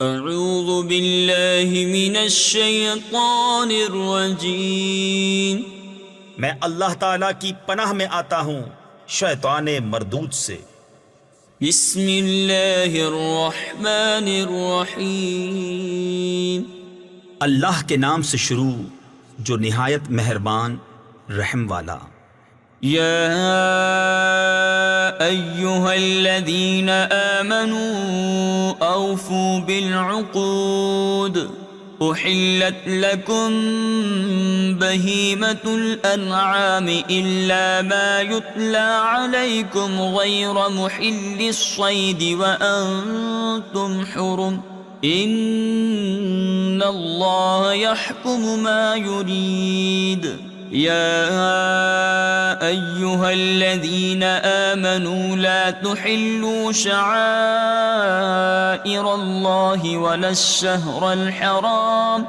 اعوذ باللہ من الشیطان الرجیم، میں اللہ تعالیٰ کی پناہ میں آتا ہوں شیطان مردود سے۔ بسم اللہ الرحمن الرحیم، اللہ کے نام سے شروع جو نہایت مہربان رحم والا۔ یا ایہا الذین آمنوا اوفوا بالعقود احلت لکم بہیمۃ الانعام الا ما یتلی علیکم غیر محل الصید وانتم حرم ان اللہ یحکم ما یرید۔ یا ایہا الذین آمنوا لا تحلوا شعائر اللہ ولا الشہر الحرام۔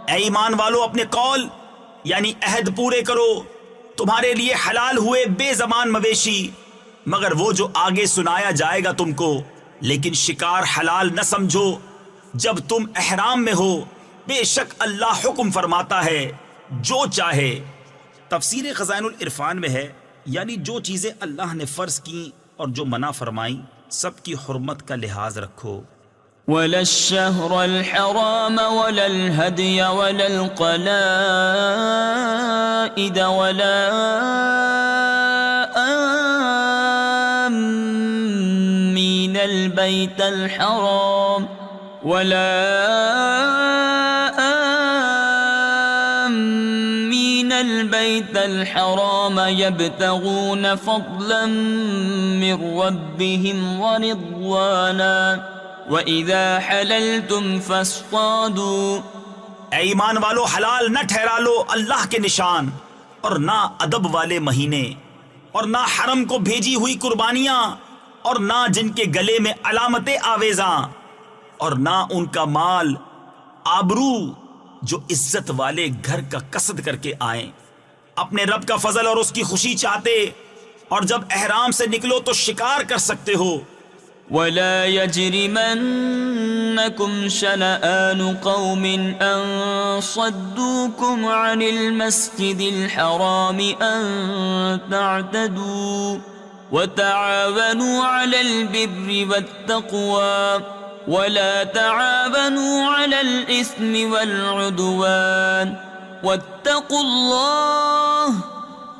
اے ایمان والو، اپنے قول یعنی عہد پورے کرو۔ تمہارے لیے حلال ہوئے بے زبان مویشی مگر وہ جو آگے سنایا جائے گا تم کو، لیکن شکار حلال نہ سمجھو جب تم احرام میں ہو، بے شک اللہ حکم فرماتا ہے جو چاہے۔ تفسیر خزائن العرفان میں ہے یعنی جو چیزیں اللہ نے فرض کی اور جو منع فرمائیں سب کی حرمت کا لحاظ رکھو۔ ولا الشهر الحرام ولا الهدي ولا القلائد ولا آمين البيت الحرام البيت الحرام يبتغون فضلا من ربهم ورضوانا وَإِذَا حَلَلْتُمْ فَاصْطَادُوا۔ اے ایمان والو، حلال نہ ٹھہرا لو اللہ کے نشان اور نہ ادب والے مہینے اور نہ حرم کو بھیجی ہوئی قربانیاں اور نہ جن کے گلے میں علامت آویزاں اور نہ ان کا مال آبرو جو عزت والے گھر کا قصد کر کے آئیں، اپنے رب کا فضل اور اس کی خوشی چاہتے، اور جب احرام سے نکلو تو شکار کر سکتے ہو۔ ولا يجرمنكم شنآن قوم أن صدوكم عن المسجد الحرام أن تعتدوا وتعاونوا على البر والتقوى ولا تعاونوا على الإثم والعدوان واتقوا الله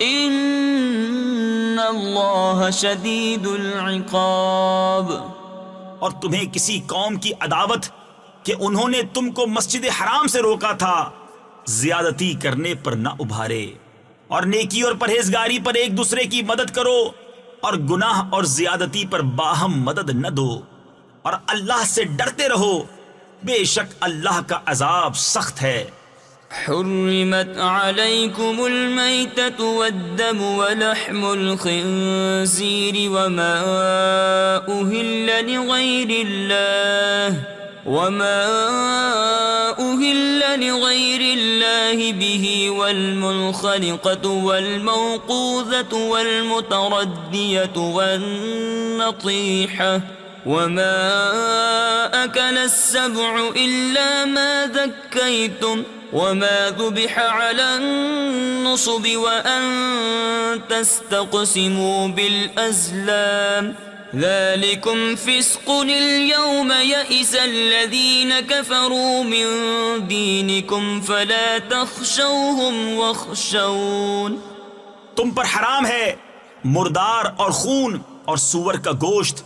ان اللہ شدید العقاب۔ اور تمہیں کسی قوم کی عداوت کہ انہوں نے تم کو مسجد حرام سے روکا تھا زیادتی کرنے پر نہ ابھارے، اور نیکی اور پرہیزگاری پر ایک دوسرے کی مدد کرو، اور گناہ اور زیادتی پر باہم مدد نہ دو، اور اللہ سے ڈرتے رہو، بے شک اللہ کا عذاب سخت ہے۔ حرمت عليكم الميتة والدم ولحم الخنزير وما أهل لغير الله به والمنخنقة والموقوذة والمتردية والنطيحة وما أكل السبع إلا ما ذكيتم وما ذبح على النصب وأن تستقسموا بالأزلام ذلكم فسق اليوم يئس الذين كفروا من دينكم فلا تخشوهم واخشون۔ تم پر حرام ہے مردار اور خون اور سور کا گوشت،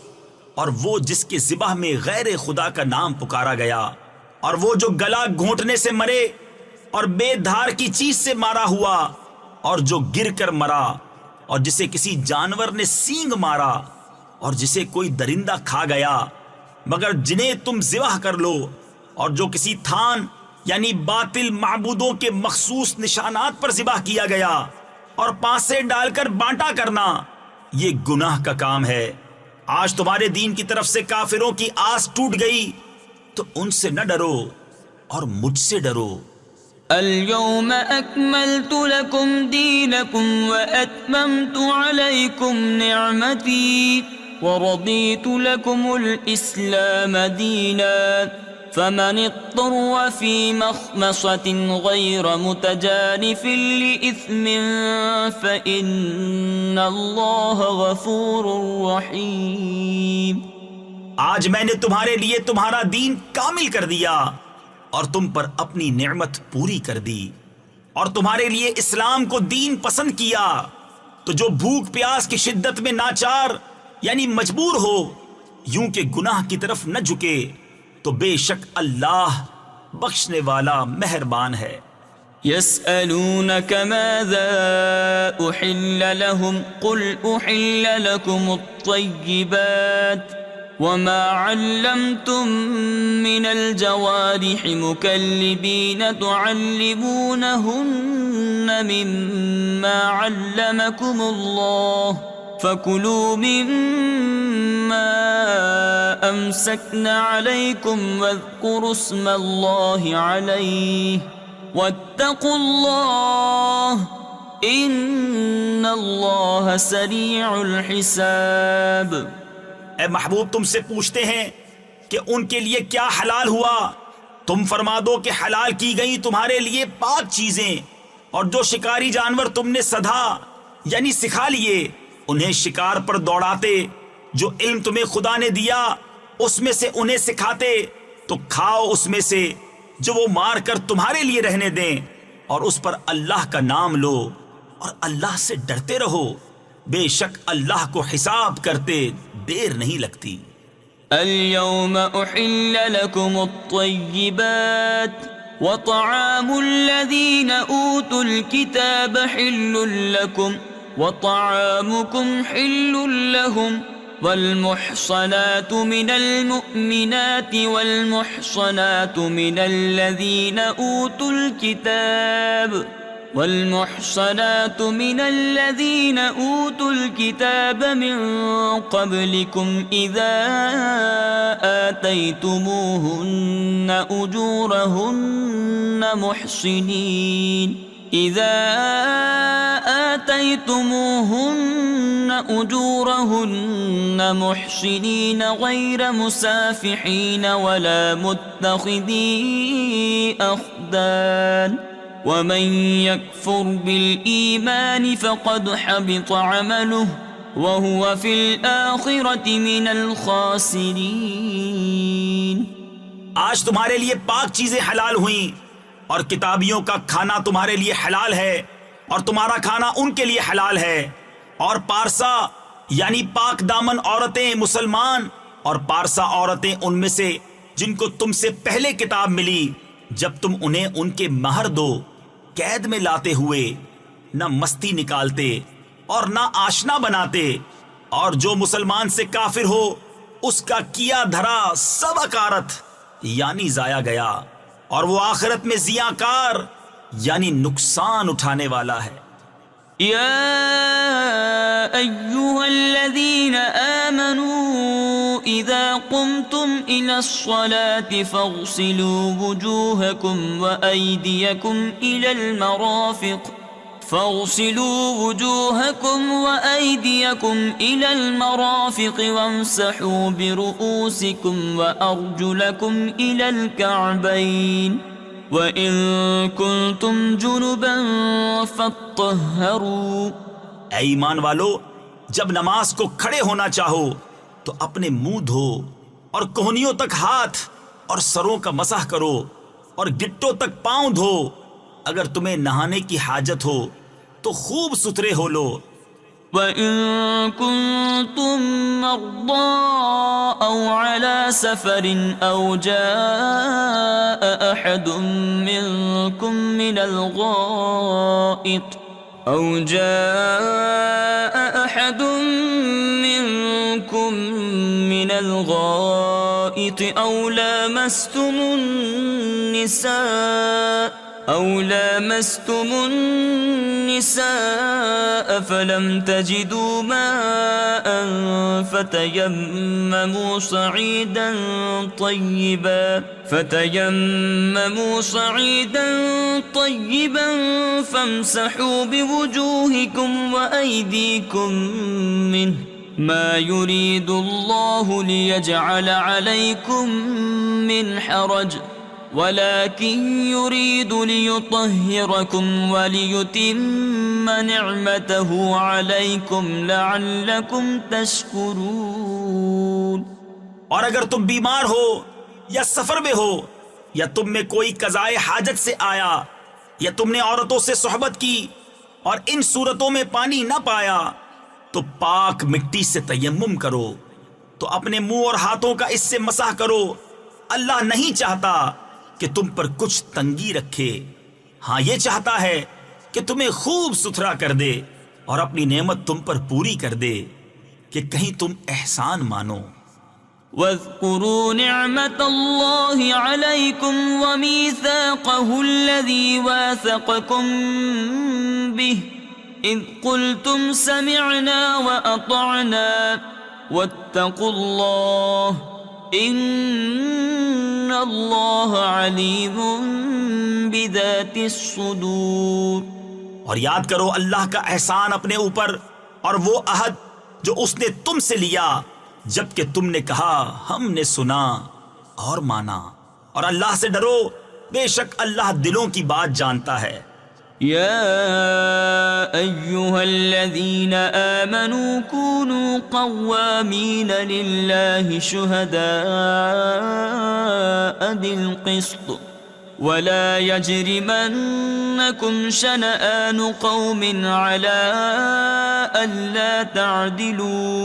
اور وہ جس کے ذبح میں غیر خدا کا نام پکارا گیا، اور وہ جو گلا گھونٹنے سے مرے اور بے دھار کی چیز سے مارا ہوا، اور جو گر کر مرا، اور جسے کسی جانور نے سینگ مارا، اور جسے کوئی درندہ کھا گیا، مگر جنہیں تم ذبح کر لو، اور جو کسی تھان یعنی باطل معبودوں کے مخصوص نشانات پر ذبح کیا گیا، اور پانسے ڈال کر بانٹا کرنا، یہ گناہ کا کام ہے۔ آج تمہارے دین کی طرف سے کافروں کی آس ٹوٹ گئی تو ان سے نہ ڈرو اور مجھ سے ڈرو۔ اليوم أكملت لكم دينكم وأتممت عليكم نعمتي ورضيت لكم الإسلام دينا فمن اضطر في مخمصة غير متجانف لإثم فإن الله غفور رحيم. آج میں نے تمہارے لیے تمہارا دین کامل کر دیا اور تم پر اپنی نعمت پوری کر دی اور تمہارے لیے اسلام کو دین پسند کیا. تو جو بھوک پیاس کی شدت میں ناچار یعنی مجبور ہو یوں کہ گناہ کی طرف نہ جھکے تو بے شک اللہ بخشنے والا مہربان ہے. يسألونك ماذا أحل لهم قل أحل لكم الطيبات وما علمتم من الجوارح مكلبين تعلمونهن مما علمكم الله فكلوا مما أمسكنا عليكم واذكروا اسم الله عليه واتقوا الله ان اللہ سریع الحساب. اے محبوب تم سے پوچھتے ہیں کہ ان کے لیے کیا حلال ہوا. تم فرما دو کہ حلال کی گئی تمہارے لیے پاک چیزیں اور جو شکاری جانور تم نے سدھا یعنی سکھا لیے انہیں شکار پر دوڑاتے جو علم تمہیں خدا نے دیا اس میں سے انہیں سکھاتے تو کھاؤ اس میں سے جو وہ مار کر تمہارے لیے رہنے دیں اور اس پر اللہ کا نام لو اور اللہ سے ڈرتے رہو بے شک اللہ کو حساب کرتے دیر نہیں لگتی. اليوم احل لكم الطيبات وطعام الذين اوتوا الكتاب حل لكم وطعامكم حل لهم والمحصنات من المؤمنات والمحصنات من الذين أوتوا الكتاب من قبلكم إذا آتيتموهن أجورهن محصنين غير مسافحين ولا متخذي أخدان ومن يكفر بالإيمان فقد حبط عمله وهو في الآخرة من الخاسرين. آج تمہارے لیے پاک چیزیں حلال ہوئیں اور کتابیوں کا کھانا تمہارے لیے حلال ہے اور تمہارا کھانا ان کے لیے حلال ہے. اور پارسا یعنی پاک دامن عورتیں مسلمان اور پارسا عورتیں ان میں سے جن کو تم سے پہلے کتاب ملی جب تم انہیں ان کے مہر دو قید میں لاتے ہوئے نہ مستی نکالتے اور نہ آشنا بناتے. اور جو مسلمان سے کافر ہو اس کا کیا دھرا سب اکارت یعنی ضائع گیا اور وہ آخرت میں زیاں کار یعنی نقصان اٹھانے والا ہے. يا أيها الذين آمنوا إذا قمتم إلى الصلاة فاغسلوا وجوهكم وأيديكم إلى المرافق وامسحوا برؤوسكم وأرجلكم إلى الكعبين وَإِن كُنتُمْ جُنُبًا فَاطَّهَّرُوا. اے ایمان والو جب نماز کو کھڑے ہونا چاہو تو اپنے منہ دھو اور کوہنیوں تک ہاتھ اور سروں کا مسح کرو اور گٹوں تک پاؤں دھو. اگر تمہیں نہانے کی حاجت ہو تو خوب ستھرے ہو لو. وَإِن كُنتُم مَّرْضَىٰ أَوْ عَلَىٰ سَفَرٍ أَوْ جَاءَ أَحَدٌ مِّنكُم مِّنَ الْغَائِطِ أَوْ لامستم النساء فلم تجدوا ماء فتيمموا صعيدا طيبا فامسحوا بوجوهكم وأيديكم منه ما يريد الله ليجعل عليكم من حرج ولكن يريد ليطهركم وليتم نعمته عليكم لعلكم تشكرون۔ اور اگر تم بیمار ہو یا سفر میں ہو یا تم میں کوئی قضائے حاجت سے آیا یا تم نے عورتوں سے صحبت کی اور ان صورتوں میں پانی نہ پایا تو پاک مٹی سے تیمم کرو تو اپنے منہ اور ہاتھوں کا اس سے مسح کرو۔ اللہ نہیں چاہتا کہ تم پر کچھ تنگی رکھے، ہاں یہ چاہتا ہے کہ تمہیں خوب ستھرا کر دے اور اپنی نعمت تم پر پوری کر دے کہ کہیں تم احسان مانو۔ واذكروا نعمة الله عليكم وميثاقه الذي واثقكم به إذ قلتم سمعنا وأطعنا واتقوا الله إن الله عليم بذات الصدور۔ اور یاد کرو اللہ کا احسان اپنے اوپر اور وہ عہد جو اس نے تم سے لیا جبکہ تم نے کہا ہم نے سنا اور مانا، اور اللہ سے ڈرو بے شک اللہ دلوں کی بات جانتا ہے۔ يا أيها الذين آمنوا كونوا قوامين لله شهداء بالقسط ولا يجرمنكم شنآن قوم على ألا تعدلوا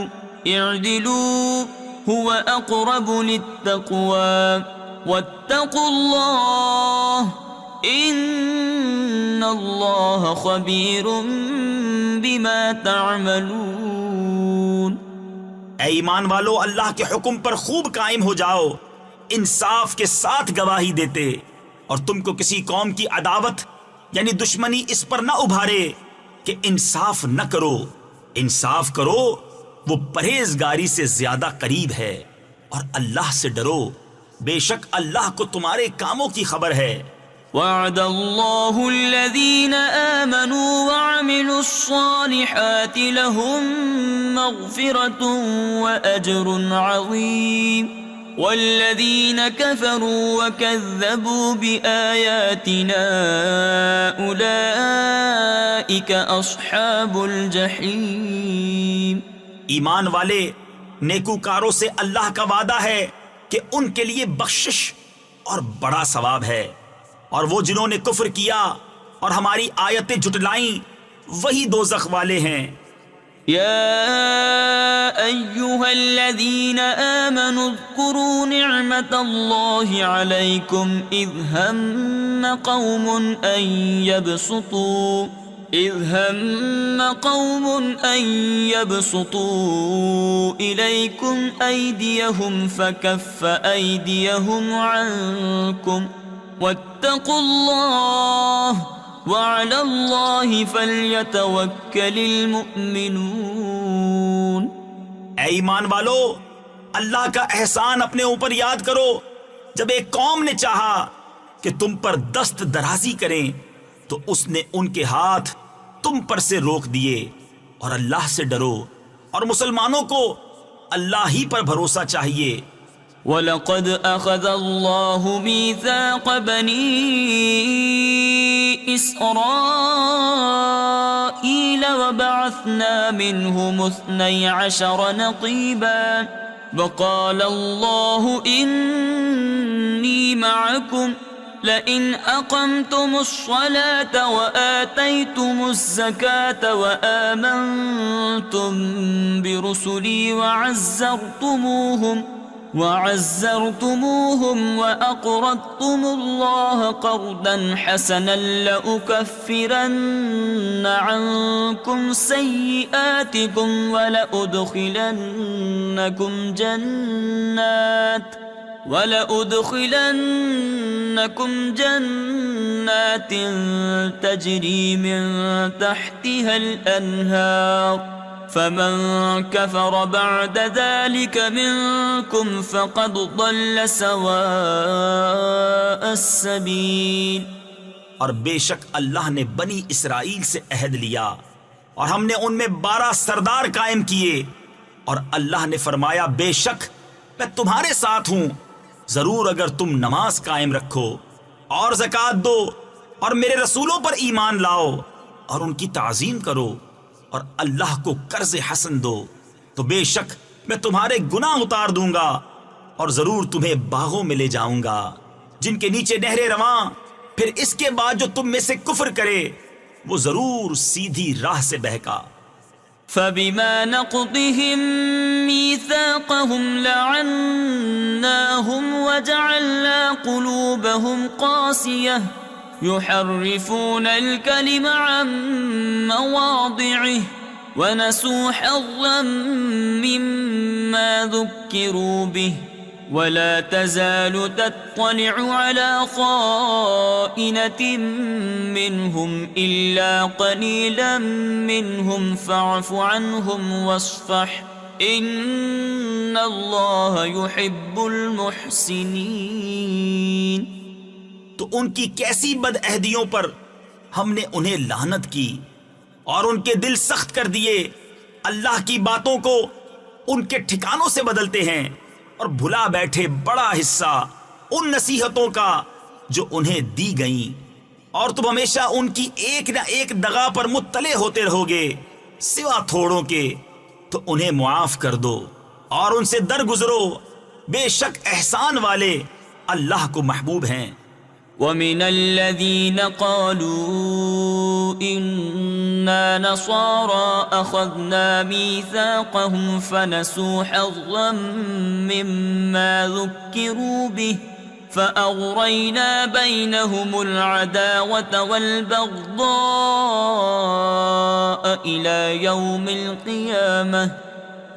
اعدلوا هو أقرب للتقوى واتقوا الله ان اللہ خبیر بما تعملون۔ اے ایمان والو اللہ کے حکم پر خوب قائم ہو جاؤ انصاف کے ساتھ گواہی دیتے، اور تم کو کسی قوم کی عداوت یعنی دشمنی اس پر نہ ابھارے کہ انصاف نہ کرو۔ انصاف کرو، وہ پرہیزگاری سے زیادہ قریب ہے، اور اللہ سے ڈرو بے شک اللہ کو تمہارے کاموں کی خبر ہے۔ وعد اللہ الذین آمنوا وعملوا الصالحات لهم مغفرة وأجر عظیم والذین كفروا وكذبوا بآیاتنا أولئک اصحاب الجحیم۔ ایمان والے نیکوکاروں سے اللہ کا وعدہ ہے کہ ان کے لیے بخشش اور بڑا ثواب ہے، اور وہ جنہوں نے کفر کیا اور ہماری آیتیں جھٹلائیں وہی دوزخ والے ہیں۔ یا ایہا الذین آمنوا اذکروا نعمت اللہ علیکم اذ ہم قوم ان يبسطوا إليكم أيديهم فكف أيديهم عنكم واتقوا الله وعلى الله فليتوكل المؤمنون۔ اے ایمان والو اللہ کا احسان اپنے اوپر یاد کرو جب ایک قوم نے چاہا کہ تم پر دست درازی کریں تو اس نے ان کے ہاتھ تم پر سے روک دیے، اور اللہ سے ڈرو اور مسلمانوں کو اللہ ہی پر بھروسہ چاہیے۔ وَلَقَدْ أَخَذَ اللَّهُ مِيثَاقَ بَنِي إِسْرَائِيلَ وَبَعَثْنَا مِنْهُمُ 12 نَقِيبًا وَقَالَ اللَّهُ إِنِّي مَعَكُمْ لئن أقمتم الصلاة وآتيتم الزكاة وآمنتم برسلي وعزرتموهم وأقرضتم الله قرضا حسنا لأكفرن عنكم سيئاتكم ولأدخلنكم جنات تجري من تحتها الأنهار فمن كفر بعد ذلك منكم فقد ضل سواء السبيل۔ اور بے شک اللہ نے بنی اسرائیل سے عہد لیا اور ہم نے ان میں 12 سردار قائم کیے، اور اللہ نے فرمایا بے شک میں تمہارے ساتھ ہوں، ضرور اگر تم نماز قائم رکھو اور زکوٰۃ دو اور میرے رسولوں پر ایمان لاؤ اور ان کی تعظیم کرو اور اللہ کو قرض حسن دو تو بے شک میں تمہارے گناہ اتار دوں گا اور ضرور تمہیں باغوں میں لے جاؤں گا جن کے نیچے نہریں رواں، پھر اس کے بعد جو تم میں سے کفر کرے وہ ضرور سیدھی راہ سے بہکا۔ فبما نقضهم ميثاقهم لعناهم وجعلنا قلوبهم قاسية يحرفون الكلم عن مواضعه ونسوا حظا مما ذكروا به ولا تزال تطلع على خائنة منهم إلا قليلا منهم فاعف عنهم واصفح إن الله يحب المحسنين۔ تو ان کی کیسی بدعہدیوں پر ہم نے انہیں لعنت کی اور ان کے دل سخت کر دیے، اللہ کی باتوں کو ان کے ٹھکانوں سے بدلتے ہیں اور بھلا بیٹھے بڑا حصہ ان نصیحتوں کا جو انہیں دی گئیں، اور تم ہمیشہ ان کی ایک نہ ایک دغا پر مطلع ہوتے رہو گے سوا تھوڑوں کے، تو انہیں معاف کر دو اور ان سے درگزرو، بے شک احسان والے اللہ کو محبوب ہیں۔ وَمِنَ الَّذِينَ قَالُوا إِنَّا نَصَارَىٰ أَخَذْنَا مِيثَاقَهُمْ فَنَسُوا حَظًّا مِّمَّا ذُكِّرُوا بِهِ فَأَغْرَيْنَا بَيْنَهُمُ الْعَدَاوَةَ وَالْبَغْضَاءَ إِلَىٰ يَوْمِ الْقِيَامَةِ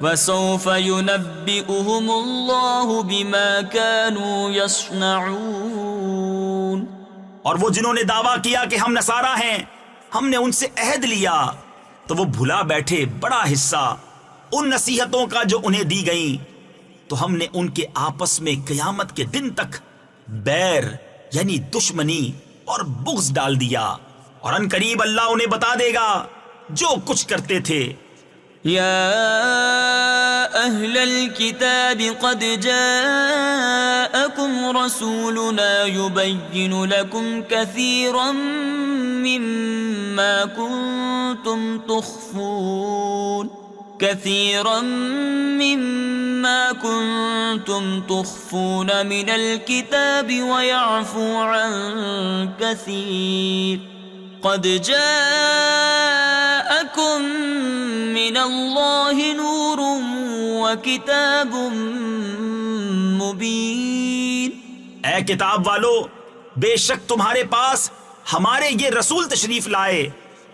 وَسَوْفَ يُنَبِّئُهُمُ اللَّهُ بِمَا كَانُوا يَصْنَعُونَ۔ اور وہ جنہوں نے دعویٰ کیا کہ ہم نصارہ ہیں، ہم نے ان سے عہد لیا، تو وہ بھلا بیٹھے بڑا حصہ ان نصیحتوں کا جو انہیں دی گئیں، تو ہم نے ان کے آپس میں قیامت کے دن تک بیر یعنی دشمنی اور بغض ڈال دیا، اور ان قریب اللہ انہیں بتا دے گا جو کچھ کرتے تھے۔ يا أهل الكتاب قد جاءكم رسولنا يبين لكم كثيرا مما كنتم تخفون من الكتاب ويعفو عن كثير قد جاءكم من الله نور وكتاب مبين۔ اے کتاب والو، بے شک تمہارے پاس ہمارے یہ رسول تشریف لائے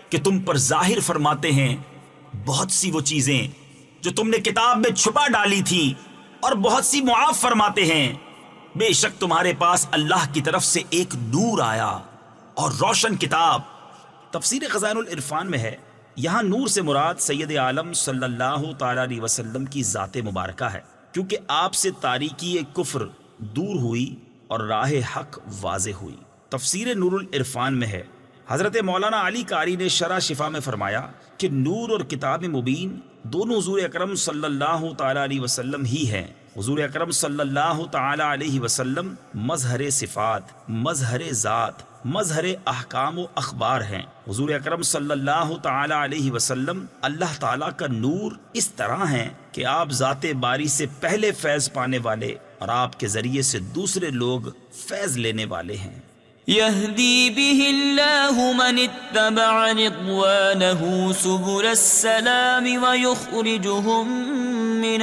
کہ تم پر ظاہر فرماتے ہیں بہت سی وہ چیزیں جو تم نے کتاب میں چھپا ڈالی تھی، اور بہت سی معاف فرماتے ہیں۔ بے شک تمہارے پاس اللہ کی طرف سے ایک نور آیا اور روشن کتاب۔ تفسیر خزائن العرفان میں ہے، یہاں نور سے مراد سید عالم صلی اللہ تعالی علیہ وسلم کی ذات مبارکہ ہے، کیونکہ آپ سے تاریکی کفر دور ہوئی اور راہ حق واضح ہوئی۔ تفسیر نور العرفان میں ہے، حضرت مولانا علی قاری نے شرح شفا میں فرمایا کہ نور اور کتاب مبین دونوں حضور اکرم صلی اللہ تعالی علیہ وسلم ہی ہیں۔ حضور اکرم صلی اللہ تعالی علیہ وسلم مظہر صفات، مظہر ذات، مظہر احکام و اخبار ہیں۔ حضور اکرم صلی اللہ تعالی علیہ وسلم اللہ تعالیٰ کا نور اس طرح ہیں کہ آپ ذات باری سے پہلے فیض پانے والے اور آپ کے ذریعے سے دوسرے لوگ فیض لینے والے ہیں۔ يهدي به الله من اتبع رضوانه سبل السلام ويخرجهم من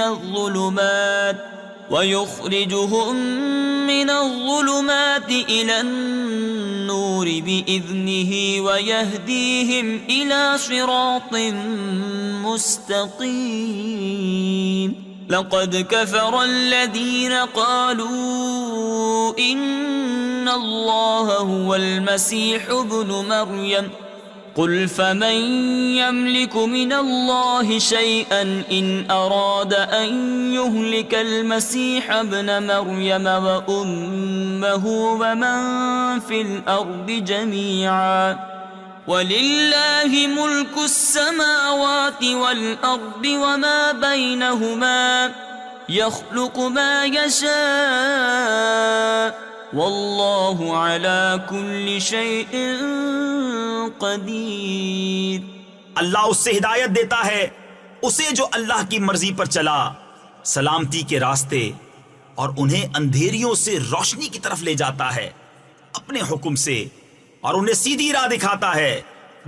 الظلمات إلى النور بإذنه ويهديهم إلى صراط مستقيم۔ لقد كفر الذين قالوا إن الله هو المسيح ابن مريم قل فمن يملك من الله شيئا إن أراد أن يهلك المسيح ابن مريم وأمه ومن في الأرض جميعا وَلِلَّهِ مُلْكُ السَّمَاوَاتِ وَالْأَرْضِ وَمَا بَيْنَهُمَا يَخْلُقُ مَا يَشَاءُ وَاللَّهُ عَلَى كُلِّ شَيْءٍ قَدِيرٌ۔ اللہ اس سے ہدایت دیتا ہے اسے جو اللہ کی مرضی پر چلا سلامتی کے راستے، اور انہیں اندھیریوں سے روشنی کی طرف لے جاتا ہے اپنے حکم سے، اور انہیں سیدھی راہ دکھاتا ہے۔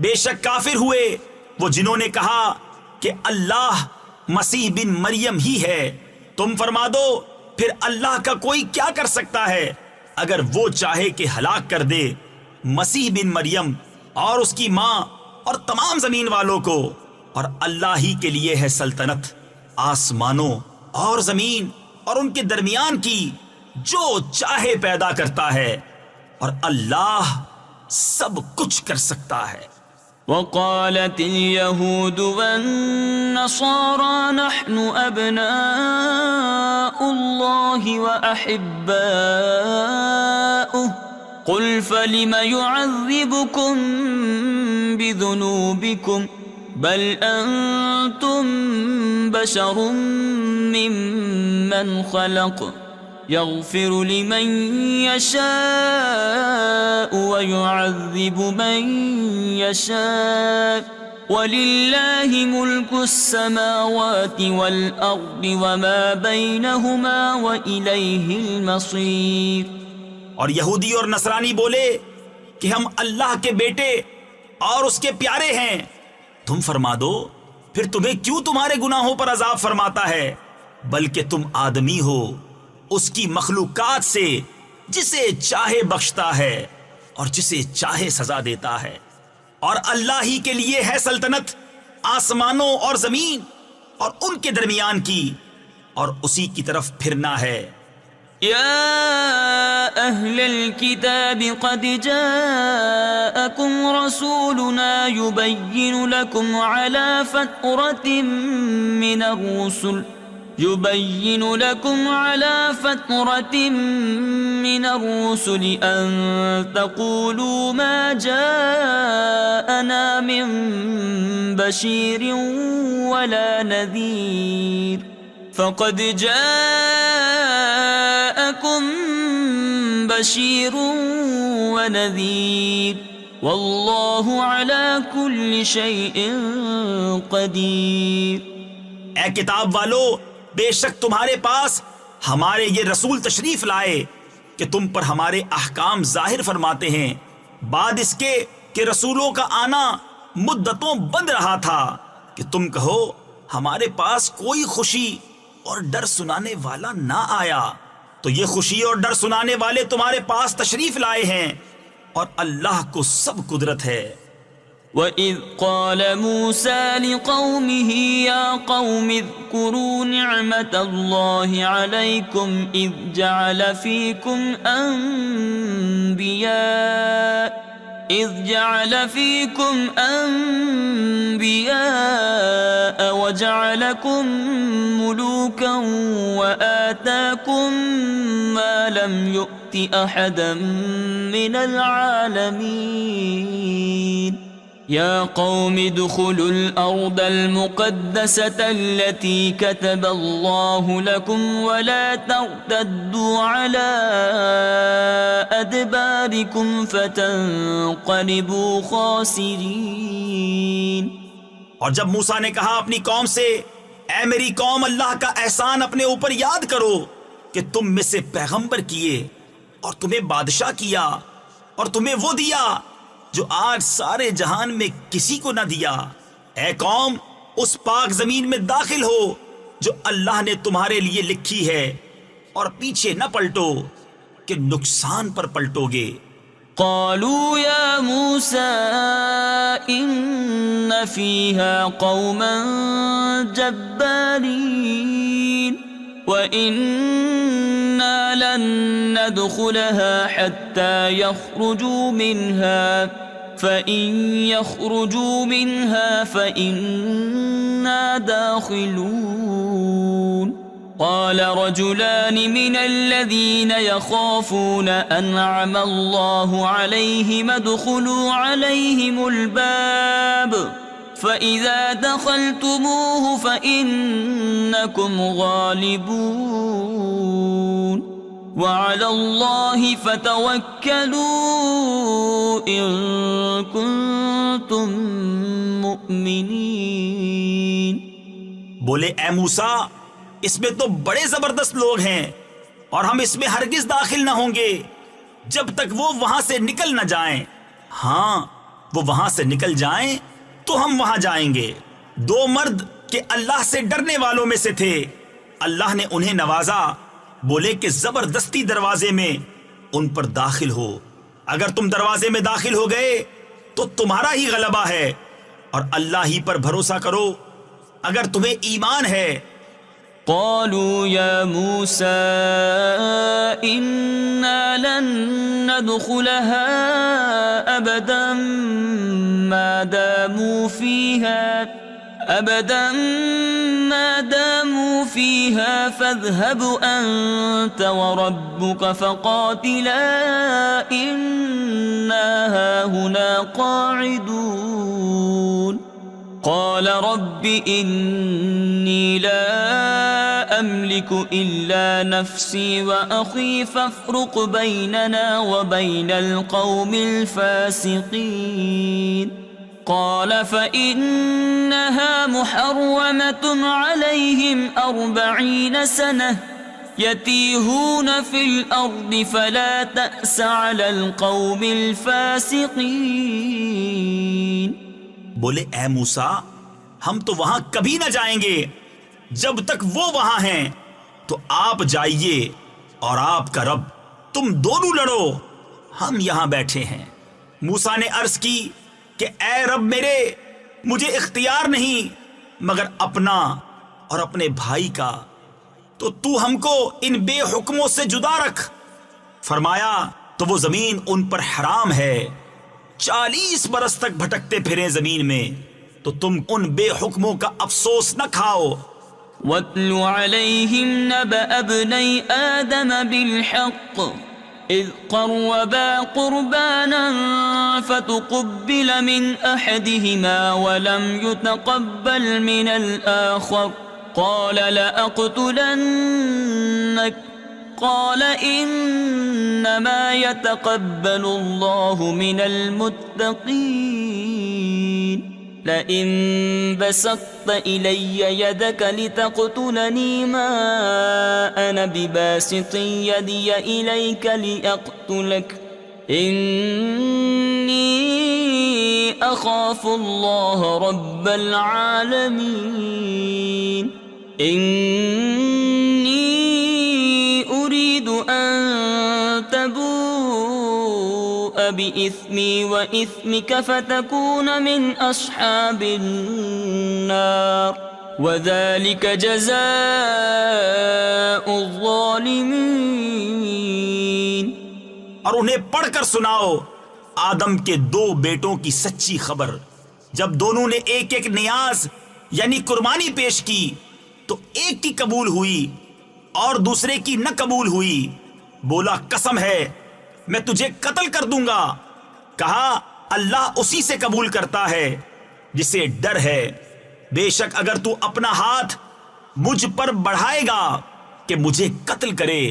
بے شک کافر ہوئے وہ جنہوں نے کہا کہ اللہ مسیح بن مریم ہی ہے۔ تم فرما دو پھر اللہ کا کوئی کیا کر سکتا ہے اگر وہ چاہے کہ ہلاک کر دے مسیح بن مریم اور اس کی ماں اور تمام زمین والوں کو، اور اللہ ہی کے لیے ہے سلطنت آسمانوں اور زمین اور ان کے درمیان کی، جو چاہے پیدا کرتا ہے، اور اللہ سب کچھ کر سکتا ہے۔ وقالت اليهود والنصارى نحن أبناء الله وأحباؤه قل فلم يعذبكم بذنوبكم بل أنتم بشر ممن خلق يغفر لمن يشاء ويعذب من يشاء ولله ملك السماوات والأرض وما بينهما وإليه المصير۔ اور یہودی اور نصرانی بولے کہ ہم اللہ کے بیٹے اور اس کے پیارے ہیں۔ تم فرما دو پھر تمہیں کیوں تمہارے گناہوں پر عذاب فرماتا ہے، بلکہ تم آدمی ہو اس کی مخلوقات سے، جسے چاہے بخشتا ہے اور جسے چاہے سزا دیتا ہے، اور اللہ ہی کے لیے ہے سلطنت آسمانوں اور زمین اور ان کے درمیان کی، اور اسی کی طرف پھرنا ہے۔ يا أهل الكتاب قد جاءكم رسولنا يبين لكم على فترة من الرسل أن تقولوا ما جاءنا من بشير ولا نذير فقد جاءكم بشير ونذير والله على كل شيء قدير۔ اے کتاب والو، بے شک تمہارے پاس ہمارے یہ رسول تشریف لائے کہ تم پر ہمارے احکام ظاہر فرماتے ہیں، بعد اس کے کہ رسولوں کا آنا مدتوں بند رہا تھا، کہ تم کہو ہمارے پاس کوئی خوشی اور ڈر سنانے والا نہ آیا، تو یہ خوشی اور ڈر سنانے والے تمہارے پاس تشریف لائے ہیں، اور اللہ کو سب قدرت ہے۔ وَإِذْ قَالَ مُوسَى لِقَوْمِهِ يَا قَوْمِ اذْكُرُوا نِعْمَةَ اللَّهِ عَلَيْكُمْ إِذْ جَعَلَ فِيكُمْ أَنْبِيَاءَ وَجَعَلَكُمْ مُلُوكًا وَآتَاكُمْ مَا لَمْ يُؤْتِ أَحَدًا مِنَ الْعَالَمِينَ۔ يا قوم ادخلوا الأرض المقدسة التي كتب الله لكم ولا ترتدوا على أدباركم فتنقلبوا خاسرين۔ اور جب موسیٰ نے کہا اپنی قوم سے، اے میری قوم، اللہ کا احسان اپنے اوپر یاد کرو کہ تم میں سے پیغمبر کیے اور تمہیں بادشاہ کیا اور تمہیں وہ دیا جو آج سارے جہان میں کسی کو نہ دیا۔ اے قوم، اس پاک زمین میں داخل ہو جو اللہ نے تمہارے لیے لکھی ہے، اور پیچھے نہ پلٹو کہ نقصان پر پلٹو گے۔ قالوا يا موسى إن فيها قوما جبارين وإنا لن ندخلها حتى يخرجوا منها فإن يخرجوا منها فإنا داخلون۔ قال رجلان من الذين يخافون أنعم الله عليهم ادخلوا عليهم الباب فإذا دخلتموه فإنكم غالبون وعلى الله فتوكلوا إن كنتم مؤمنين. بولے اے موسیٰ اس میں تو بڑے زبردست لوگ ہیں اور ہم اس میں ہرگز داخل نہ ہوں گے جب تک وہ وہاں سے نکل نہ جائیں. ہاں وہ وہاں سے نکل جائیں تو ہم وہاں جائیں گے. دو مرد کہ اللہ سے ڈرنے والوں میں سے تھے، اللہ نے انہیں نوازا. بولے کہ زبردستی دروازے میں ان پر داخل ہو. اگر تم دروازے میں داخل ہو گئے تو تمہارا ہی غلبہ ہے اور اللہ ہی پر بھروسہ کرو اگر تمہیں ایمان ہے. قالوا يا موسى إنا لن ندخلها أبدا ما داموا فيها فاذهب أنت وربك فقاتلا إنا هاهنا قاعدون. قال رب إني لا أملك إلا نفسي وأخي فافرق بيننا وبين القوم الفاسقين. قال فإنها محرمة عليهم 40 سنة يتيهون في الأرض فلا تأس على القوم الفاسقين. بولے اے موسیٰ ہم تو وہاں کبھی نہ جائیں گے جب تک وہ وہاں ہیں، تو آپ جائیے اور آپ کا رب، تم دونوں لڑو، ہم یہاں بیٹھے ہیں. موسیٰ نے عرض کی کہ اے رب میرے، مجھے اختیار نہیں مگر اپنا اور اپنے بھائی کا، تو تو ہم کو ان بے حکموں سے جدا رکھ. فرمایا تو وہ زمین ان پر حرام ہے، 40 برس تک بھٹکتے پھریں زمین میں، تو تم ان بے حکموں کا افسوس نہ کھاؤ. وَاتْلُ عَلَيْهِمْ نَبَأَ ابْنَيْ آدَمَ بِالْحَقِّ إِذْ قَرَّبَا قُرْبَانًا فَتُقُبِّلَ مِنْ أَحَدِهِمَا وَلَمْ يُتَقَبَّلْ مِنَ الْآخَرِ قَالَ لَأَقْتُلَنَّكَ قال إنما يتقبل الله من المتقين. لئن بسطت إلي يدك لتقتلني ما أنا بباسط يدي إليك لأقتلك إني أخاف الله رب العالمين. أريد أن تبوء بإثمي وإثمك فتكون من أصحاب النار وذلك جزاء الظالمين. اور انہیں پڑھ کر سناؤ آدم کے 2 بیٹوں کی سچی خبر. جب دونوں نے ایک ایک نیاز یعنی قربانی پیش کی تو ایک کی قبول ہوئی اور دوسرے کی نہ قبول ہوئی. بولا قسم ہے میں تجھے قتل کر دوں گا. کہا اللہ اسی سے قبول کرتا ہے جسے ڈر ہے. بے شک اگر تو اپنا ہاتھ مجھ پر بڑھائے گا کہ مجھے قتل کرے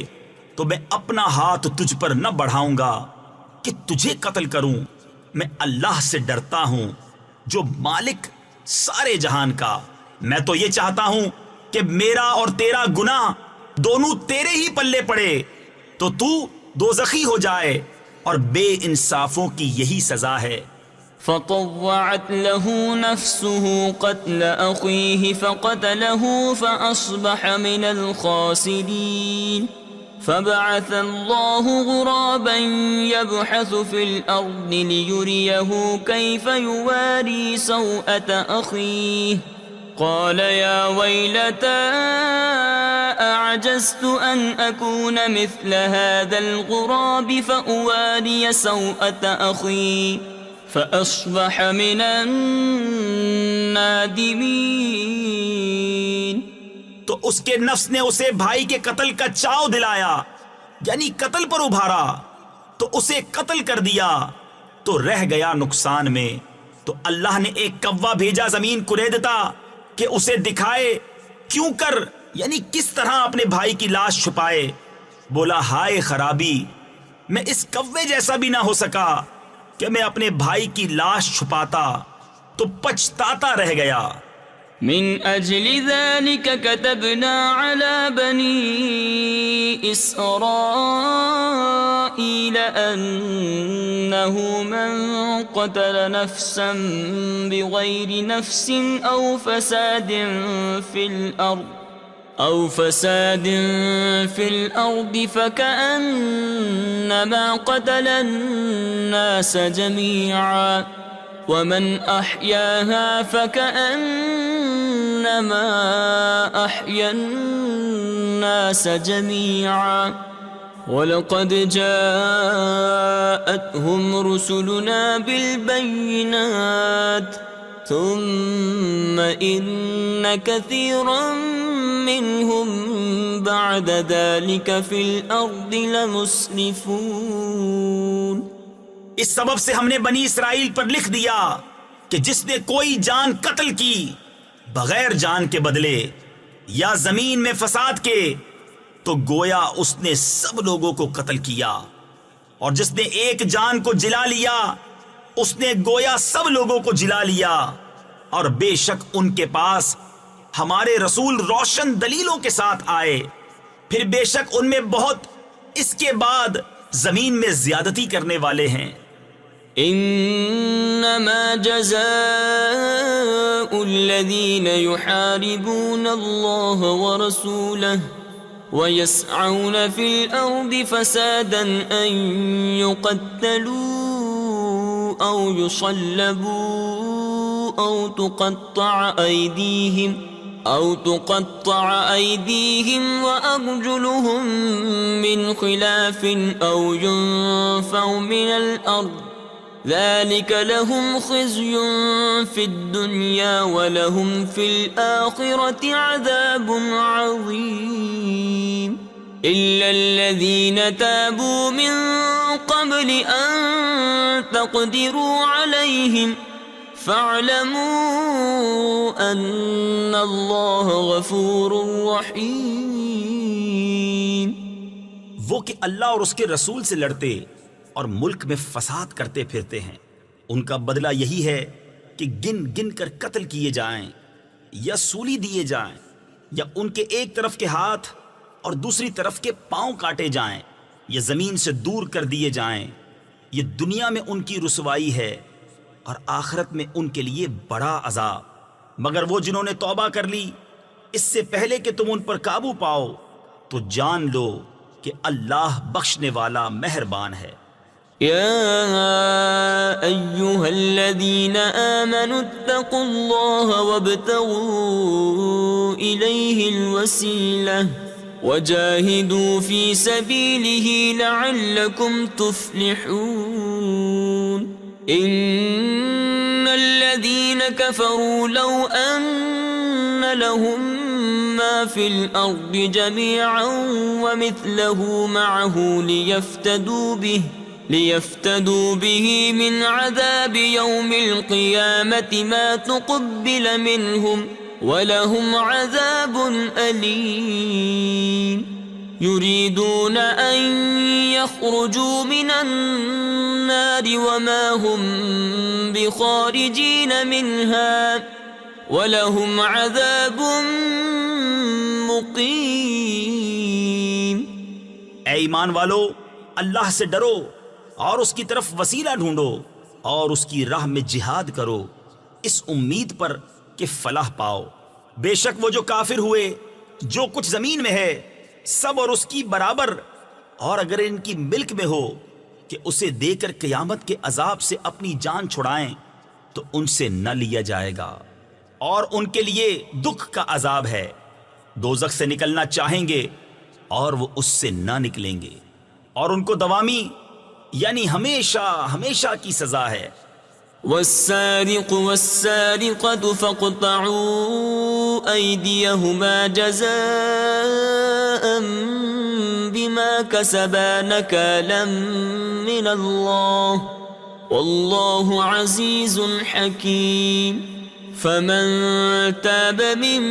تو میں اپنا ہاتھ تجھ پر نہ بڑھاؤں گا کہ تجھے قتل کروں. میں اللہ سے ڈرتا ہوں جو مالک سارے جہان کا. میں تو یہ چاہتا ہوں کہ میرا اور تیرا گناہ دونوں تیرے ہی پلے پڑے تو دوزخی ہو جائے، اور بے انصافوں کی یہی سزا ہے. فطوعت له نفسه قتل أخيه فقتله فأصبح من الخاسرين. فبعث الله غرابا يبحث في الأرض ليريه كيف يواري سوءة أخيه قال يا ويلتى أعجزت أن أكون مثل هذا الغراب فأواري سوءة أخي فأصبح من النادمين. تو اس کے نفس نے اسے بھائی کے قتل کا چاؤ دلایا، یعنی قتل پر ابھارا، تو اسے قتل کر دیا تو رہ گیا نقصان میں۔ تو اللہ نے ایک کوا بھیجا زمین کریدتا کہ اسے دکھائے کیوں کر، یعنی کس طرح اپنے بھائی کی لاش چھپائے۔ بولا ہائے خرابی، میں اس کوے جیسا بھی نہ ہو سکا کہ میں اپنے بھائی کی لاش چھپاتا، تو پچھتاتا رہ گیا۔ من أجل ذلك كتبنا على بني إسرائيل أنه من قتل نفسا بغير نفس أو فساد في الأرض فكأنما قتل الناس جميعا ومن أحياها فكأنما أحيا الناس جميعا وَلَقَدْ جَاءَتْهُمْ رُسُلُنَا بِالْبَيِّنَاتِ ثُمَّ إِنَّ كَثِيرًا مِّنْهُمْ بَعْدَ ذَلِكَ فِي الْأَرْضِ لَمُسْرِفُونَ۔ اس سبب سے ہم نے بنی اسرائیل پر لکھ دیا کہ جس نے کوئی جان قتل کی بغیر جان کے بدلے یا زمین میں فساد کے، تو گویا اس نے سب لوگوں کو قتل کیا، اور جس نے ایک جان کو جلا لیا اس نے گویا سب لوگوں کو جلا لیا۔ اور بے شک ان کے پاس ہمارے رسول روشن دلیلوں کے ساتھ آئے، پھر بے شک ان میں بہت اس کے بعد زمین میں زیادتی کرنے والے ہیں۔ انما جزاء الذين يحاربون الله ورسوله ويسعون في الأرض فسادا أن يقتلوا أو يصلبوا أو تقطع أيديهم وأرجلهم من خلاف أو ينفوا من الأرض ذلك لهم خزي في الدنيا ولهم في الآخرة عذاب عظيم إلا الذين تابوا من قبل أن تقدروا عليهم فاعلموا أن الله غفور رحيم۔ وہ کہ اللہ اور اس کے رسول سے لڑتے اور ملک میں فساد کرتے پھرتے ہیں، ان کا بدلہ یہی ہے کہ گن گن کر قتل کیے جائیں یا سولی دیے جائیں، یا ان کے ایک طرف کے ہاتھ اور دوسری طرف کے پاؤں کاٹے جائیں یا زمین سے دور کر دیے جائیں۔ یہ دنیا میں ان کی رسوائی ہے اور آخرت میں ان کے لیے بڑا عذاب۔ مگر وہ جنہوں نے توبہ کر لی اس سے پہلے کہ تم ان پر قابو پاؤ، تو جان لو کہ اللہ بخشنے والا مہربان ہے۔ يا أيها الذين آمنوا اتقوا الله وابتغوا إليه الوسيلة وجاهدوا في سبيله لعلكم تفلحون إن الذين كفروا لو أن لهم ما في الأرض جميعا ومثله معه ليفتدوا به من عذاب يوم القيامة ما تقبل منهم ولهم عذاب أليم يريدون أن يخرجوا من النار وما هم بخارجين منها ولهم عذاب مقيم۔ اے ایمان والو، اللہ سے ڈرو اور اس کی طرف وسیلہ ڈھونڈو اور اس کی راہ میں جہاد کرو، اس امید پر کہ فلاح پاؤ۔ بے شک وہ جو کافر ہوئے جو کچھ زمین میں ہے سب اور اس کی برابر، اور اگر ان کی ملک میں ہو کہ اسے دے کر قیامت کے عذاب سے اپنی جان چھڑائیں تو ان سے نہ لیا جائے گا، اور ان کے لیے دکھ کا عذاب ہے۔ دوزخ سے نکلنا چاہیں گے اور وہ اس سے نہ نکلیں گے، اور ان کو دوامی یعنی ہمیشہ ہمیشہ کی سزا ہے۔ والسارق والسارقة فاقطعوا أيديهما جزاء بما كسبا نكالا من الله والله عزيز حكيم فمن تاب من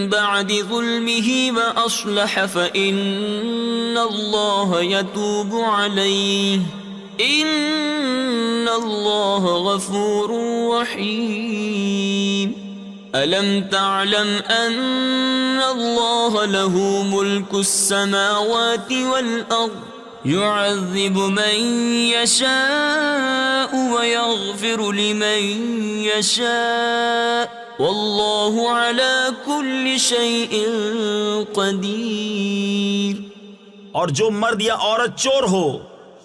بعد ظلمه وأصلح فإن الله يتوب عليه إن الله غفور رحيم ألم تعلم أن الله له ملك السماوات والأرض يعذب من يشاء ويغفر لمن يشاء والله على كل شيء قدير. اور جو مرد یا عورت چور ہو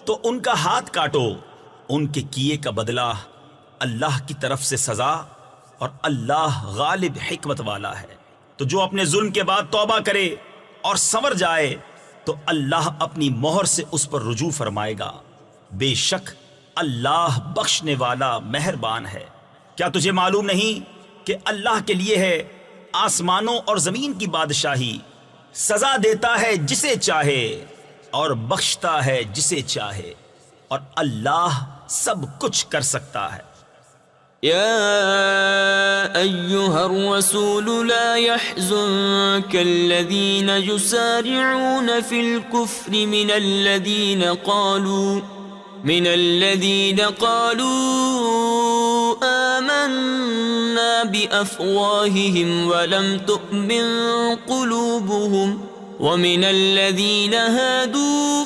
تو ان کا ہاتھ کاٹو، ان کے کیے کا بدلہ اللہ کی طرف سے سزا، اور اللہ غالب حکمت والا ہے. تو جو اپنے ظلم کے بعد توبہ کرے اور سنور جائے تو اللہ اپنی مہر سے اس پر رجوع فرمائے گا. بے شک اللہ بخشنے والا مہربان ہے. کیا تجھے معلوم نہیں کہ اللہ کے لیے ہے آسمانوں اور زمین کی بادشاہی، سزا دیتا ہے جسے چاہے اور بخشتا ہے جسے چاہے، اور اللہ سب کچھ کر سکتا ہے. يا أيها الرسول لا يحزنك الذين يسارعون في الكفر من الذين قالوا آمنا بأفواههم ولم تؤمن قلوبهم ومن الذين هادوا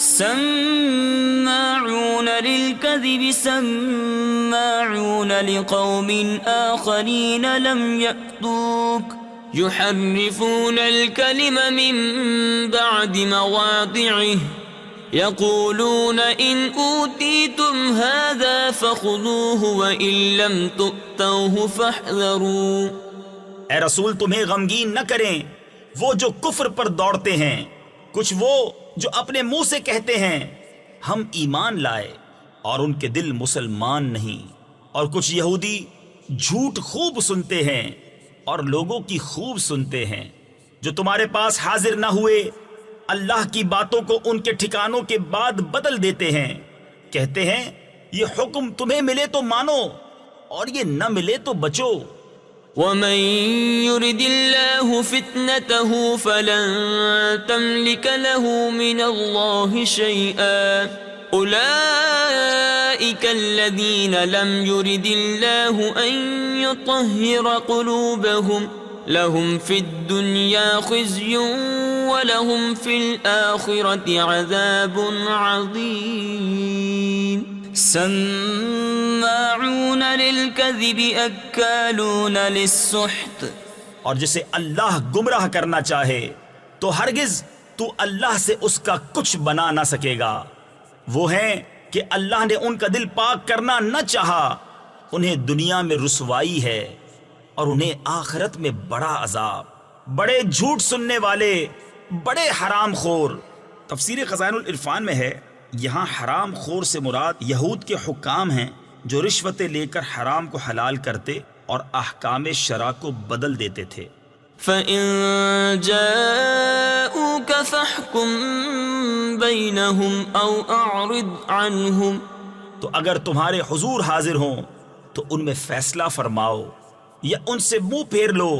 سماعون للكذب سماعون لقوم آخرين لم يأتوك يحرفون الكلم من بعد مواضعه يقولون إن أوتيتم هذا فخذوه وإن لم تؤتوه فاحذروا. اے رسول تمہیں غمگین نہ کریں وہ جو کفر پر دوڑتے ہیں، کچھ وہ جو اپنے منہ سے کہتے ہیں ہم ایمان لائے اور ان کے دل مسلمان نہیں، اور کچھ یہودی جھوٹ خوب سنتے ہیں اور لوگوں کی خوب سنتے ہیں جو تمہارے پاس حاضر نہ ہوئے، اللہ کی باتوں کو ان کے ٹھکانوں کے بعد بدل دیتے ہیں، کہتے ہیں یہ حکم تمہیں ملے تو مانو اور یہ نہ ملے تو بچو. ومن يرد الله فتنته فلن تملك له من الله شيئا أولئك الذين لم يرد الله أن يطهر قلوبهم لهم في الدنيا خزي ولهم في الآخرة عذاب عظيم. سماعون للكذب اکالون للسحت. اور جسے اللہ گمراہ کرنا چاہے تو ہرگز تو اللہ سے اس کا کچھ بنا نہ سکے گا. وہ ہیں کہ اللہ نے ان کا دل پاک کرنا نہ چاہا، انہیں دنیا میں رسوائی ہے اور انہیں آخرت میں بڑا عذاب. بڑے جھوٹ سننے والے، بڑے حرام خور. تفسیر خزائن العرفان میں ہے یہاں حرام خور سے مراد یہود کے حکام ہیں جو رشوتیں لے کر حرام کو حلال کرتے اور احکام شرع کو بدل دیتے تھے. فَإِن جَاءُوكَ فَاحْكُم بَيْنَهُمْ أَوْ أَعْرِضْ عَنْهُمْ. تو اگر تمہارے حضور حاضر ہوں تو ان میں فیصلہ فرماؤ یا ان سے منہ پھیر لو.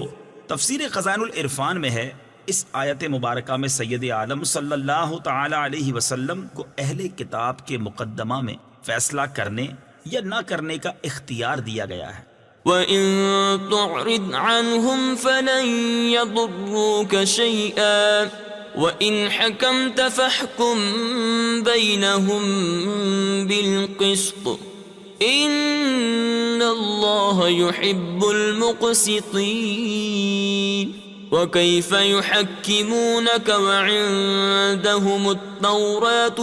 تفسیر خزائن العرفان میں ہے اس آیت مبارکہ میں سید عالم صلی اللہ تعالی علیہ وسلم کو اہل کتاب کے مقدمہ میں فیصلہ کرنے یا نہ کرنے کا اختیار دیا گیا ہے. وَإِن تُعْرِضْ عَنْهُمْ فَلَن يَضُرُّوكَ شَيْئًا وَإِنْ حَكَمْتَ فَاحْكُم بَيْنَهُم بِالْقِسْطِ إِنَّ اللَّهَ يُحِبُّ الْمُقْسِطِينَ. وَكَيْفَ يُحَكِّمُونَكَ وَعِندَهُمُ التَّوْرَاةُ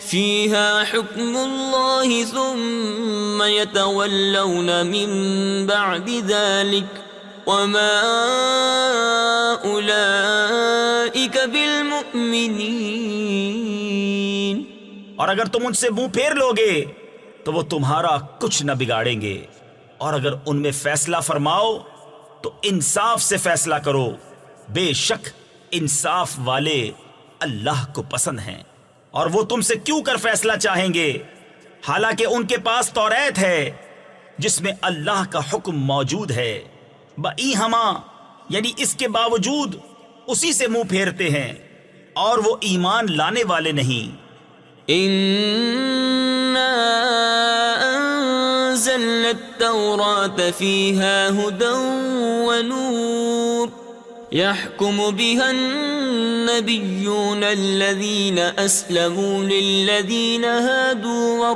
فِيهَا حُكْمُ اللَّهِ ثُمَّ يَتَوَلَّوْنَ مِن بَعْدِ ذَلِكَ وَمَا أُولَئِكَ بِالْمُؤْمِنِينَ. اور اگر تم ان سے منہ پھیر لوگے تو وہ تمہارا کچھ نہ بگاڑیں گے، اور اگر ان میں فیصلہ فرماؤ تو انصاف سے فیصلہ کرو، بے شک انصاف والے اللہ کو پسند ہیں۔ اور وہ تم سے کیوں کر فیصلہ چاہیں گے حالانکہ ان کے پاس توریت ہے جس میں اللہ کا حکم موجود ہے، بئی ہما یعنی اس کے باوجود اسی سے منہ پھیرتے ہیں، اور وہ ایمان لانے والے نہیں۔ إنا أنزلنا التوراة فيها هدى ونور يحكم بها النبيون الذين أسلموا للذين هادوا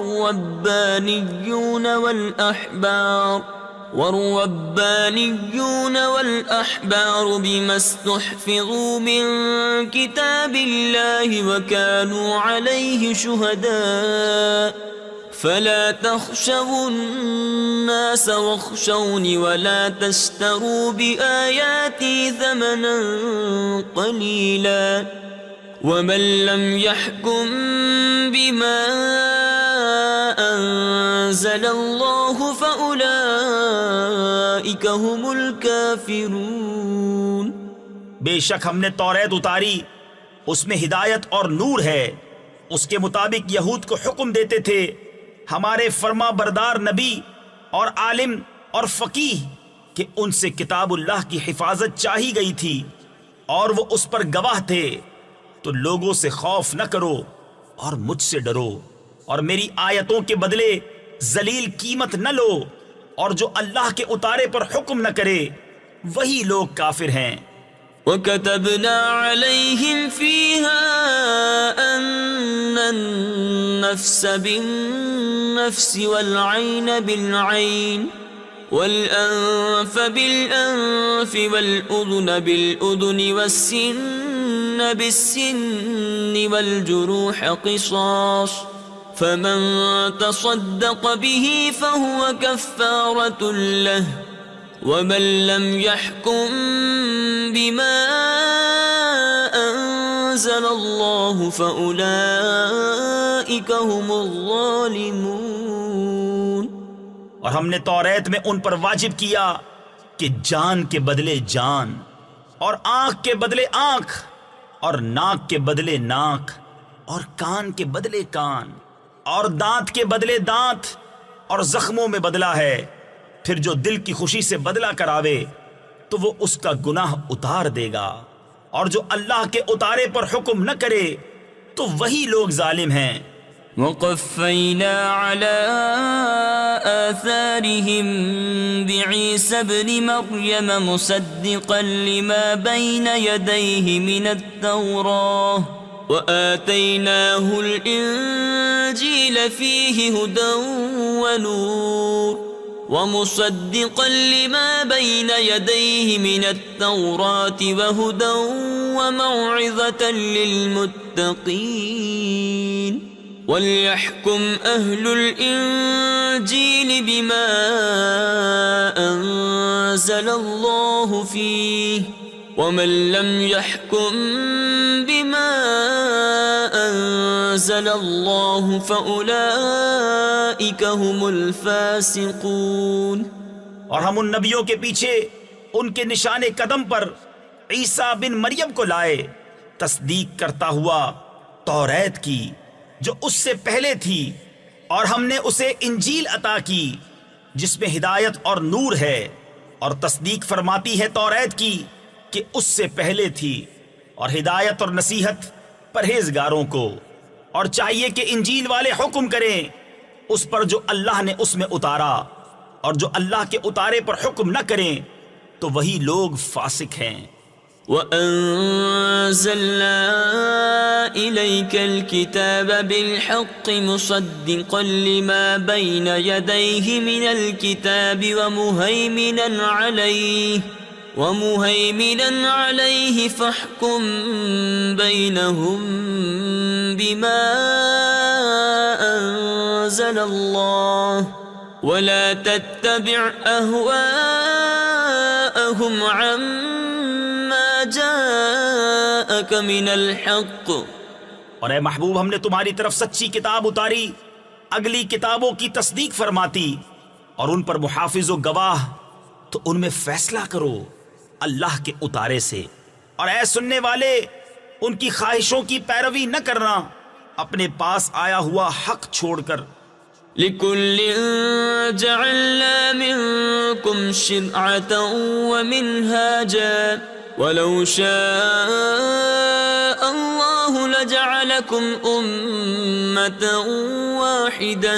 والربانيون بما استحفظوا من كتاب الله وكانوا عليه شهداء فلا تخشوا الناس واخشوني ولا تشتروا بآياتي ثمنا قليلا ومن لم يحكم بما أنزل الله فأولئك هم الكافرون۔ بے شک ہم نے توریت اتاری، اس میں ہدایت اور نور ہے، اس کے مطابق یہود کو حکم دیتے تھے ہمارے فرما بردار نبی اور عالم اور فقیہ کہ ان سے کتاب اللہ کی حفاظت چاہی گئی تھی اور وہ اس پر گواہ تھے، تو لوگوں سے خوف نہ کرو اور مجھ سے ڈرو، اور میری آیتوں کے بدلے ذلیل قیمت نہ لو، اور جو اللہ کے اتارے پر حکم نہ کرے وہی لوگ کافر ہیں۔ وَكَتَبْنَا عَلَيْهِمْ فِيهَا أَنَّ النَّفْسَ بِالنَّفْسِ وَالْعَيْنَ بِالْعَيْنِ وَالْأَنفَ بِالْأَنفِ وَالْأُذُنَ بِالْأُذُنِ وَالسِّنَّ بِالسِّنِّ وَالْجُرُوحَ قِصَاصٌ فَمَن تَصَدَّقَ بِهِ فَهُوَ كَفَّارَةٌ لَهُ وَمَن لَّمْ يَحْكُم بِمَا أَنزَلَ اللَّهُ فَأُولَئِكَ هُمُ الظَّالِمُونَ۔ اور ہم نے توریت میں ان پر واجب کیا کہ جان کے بدلے جان، اور آنکھ کے بدلے آنکھ، اور ناک کے بدلے ناک، اور کان کے بدلے کان، اور دانت کے بدلے دانت، اور زخموں میں بدلہ ہے۔ پھر جو دل کی خوشی سے بدلہ کراوے تو وہ اس کا گناہ اتار دے گا، اور جو اللہ کے اتارے پر حکم نہ کرے تو وہی لوگ ظالم ہیں۔ وَقَفَّيْنَا عَلَىٰ آثَارِهِم بِعِيسَى ابْنِ مَرْيَمَ مُصَدِّقًا لِمَا بَيْنَ يَدَيْهِ مِنَ التَّوْرَاةِ وَآتَيْنَاهُ الْإِنجِيلَ فِيهِ هُدًى وَنُورٌ وَمُصَدِّقًا لِمَا بَيْنَ يَدَيْهِ مِنَ التَّوْرَاةِ وَهُدًى وَمَوْعِظَةً لِّلْمُتَّقِينَ وَلْيَحْكُمْ أَهْلُ الْإِنجِيلِ بِمَا أَنزَلَ اللَّهُ فِيهِ وَمَن لَّمْ يَحْكُم بِمَا أَنزَلَ اللَّهُ فَأُولَئِكَ هُمُ الْفَاسِقُونَ۔ اور ہم ان نبیوں کے پیچھے ان کے نشان قدم پر عیسیٰ بن مریم کو لائے، تصدیق کرتا ہوا توریت کی جو اس سے پہلے تھی، اور ہم نے اسے انجیل عطا کی جس میں ہدایت اور نور ہے، اور تصدیق فرماتی ہے توریت کی کہ اس سے پہلے تھی، اور ہدایت اور نصیحت پرہیزگاروں کو۔ اور چاہیے کہ انجیل والے حکم کریں اس پر جو اللہ نے اس میں اتارا، اور جو اللہ کے اتارے پر حکم نہ کریں تو وہی لوگ فاسق ہیں۔ وَأَنزَلْنَا إِلَيْكَ الْكِتَابَ بِالْحَقِّ مُصَدِّقًا لِمَا بَيْنَ يَدَيْهِ مِنَ الْكِتَابِ وَمُهَيْمِنًا عَلَيْهِ فَاحْكُم بَيْنَهُم بِمَا أَنزَلَ اللَّهُ وَلَا تَتَّبِعْ أَهْوَاءَهُمْ عَمَّا جَاءَكَ مِنَ الْحَقِّ اور اے محبوب ہم نے تمہاری طرف سچی کتاب اتاری، اگلی کتابوں کی تصدیق فرماتی اور ان پر محافظ و گواہ، تو ان میں فیصلہ کرو اللہ کے اتارے سے۔ اور اے سننے والے، ان کی خواہشوں کی پیروی نہ کرنا اپنے پاس آیا ہوا حق چھوڑ کر۔ لِكُلٍّ جَعَلْنَا مِنكُمْ شِرْعَةً وَمِنْهَاجًا وَلَوْ شَاءَ اللَّهُ لَجَعَلَكُمْ أُمَّةً وَاحِدَةً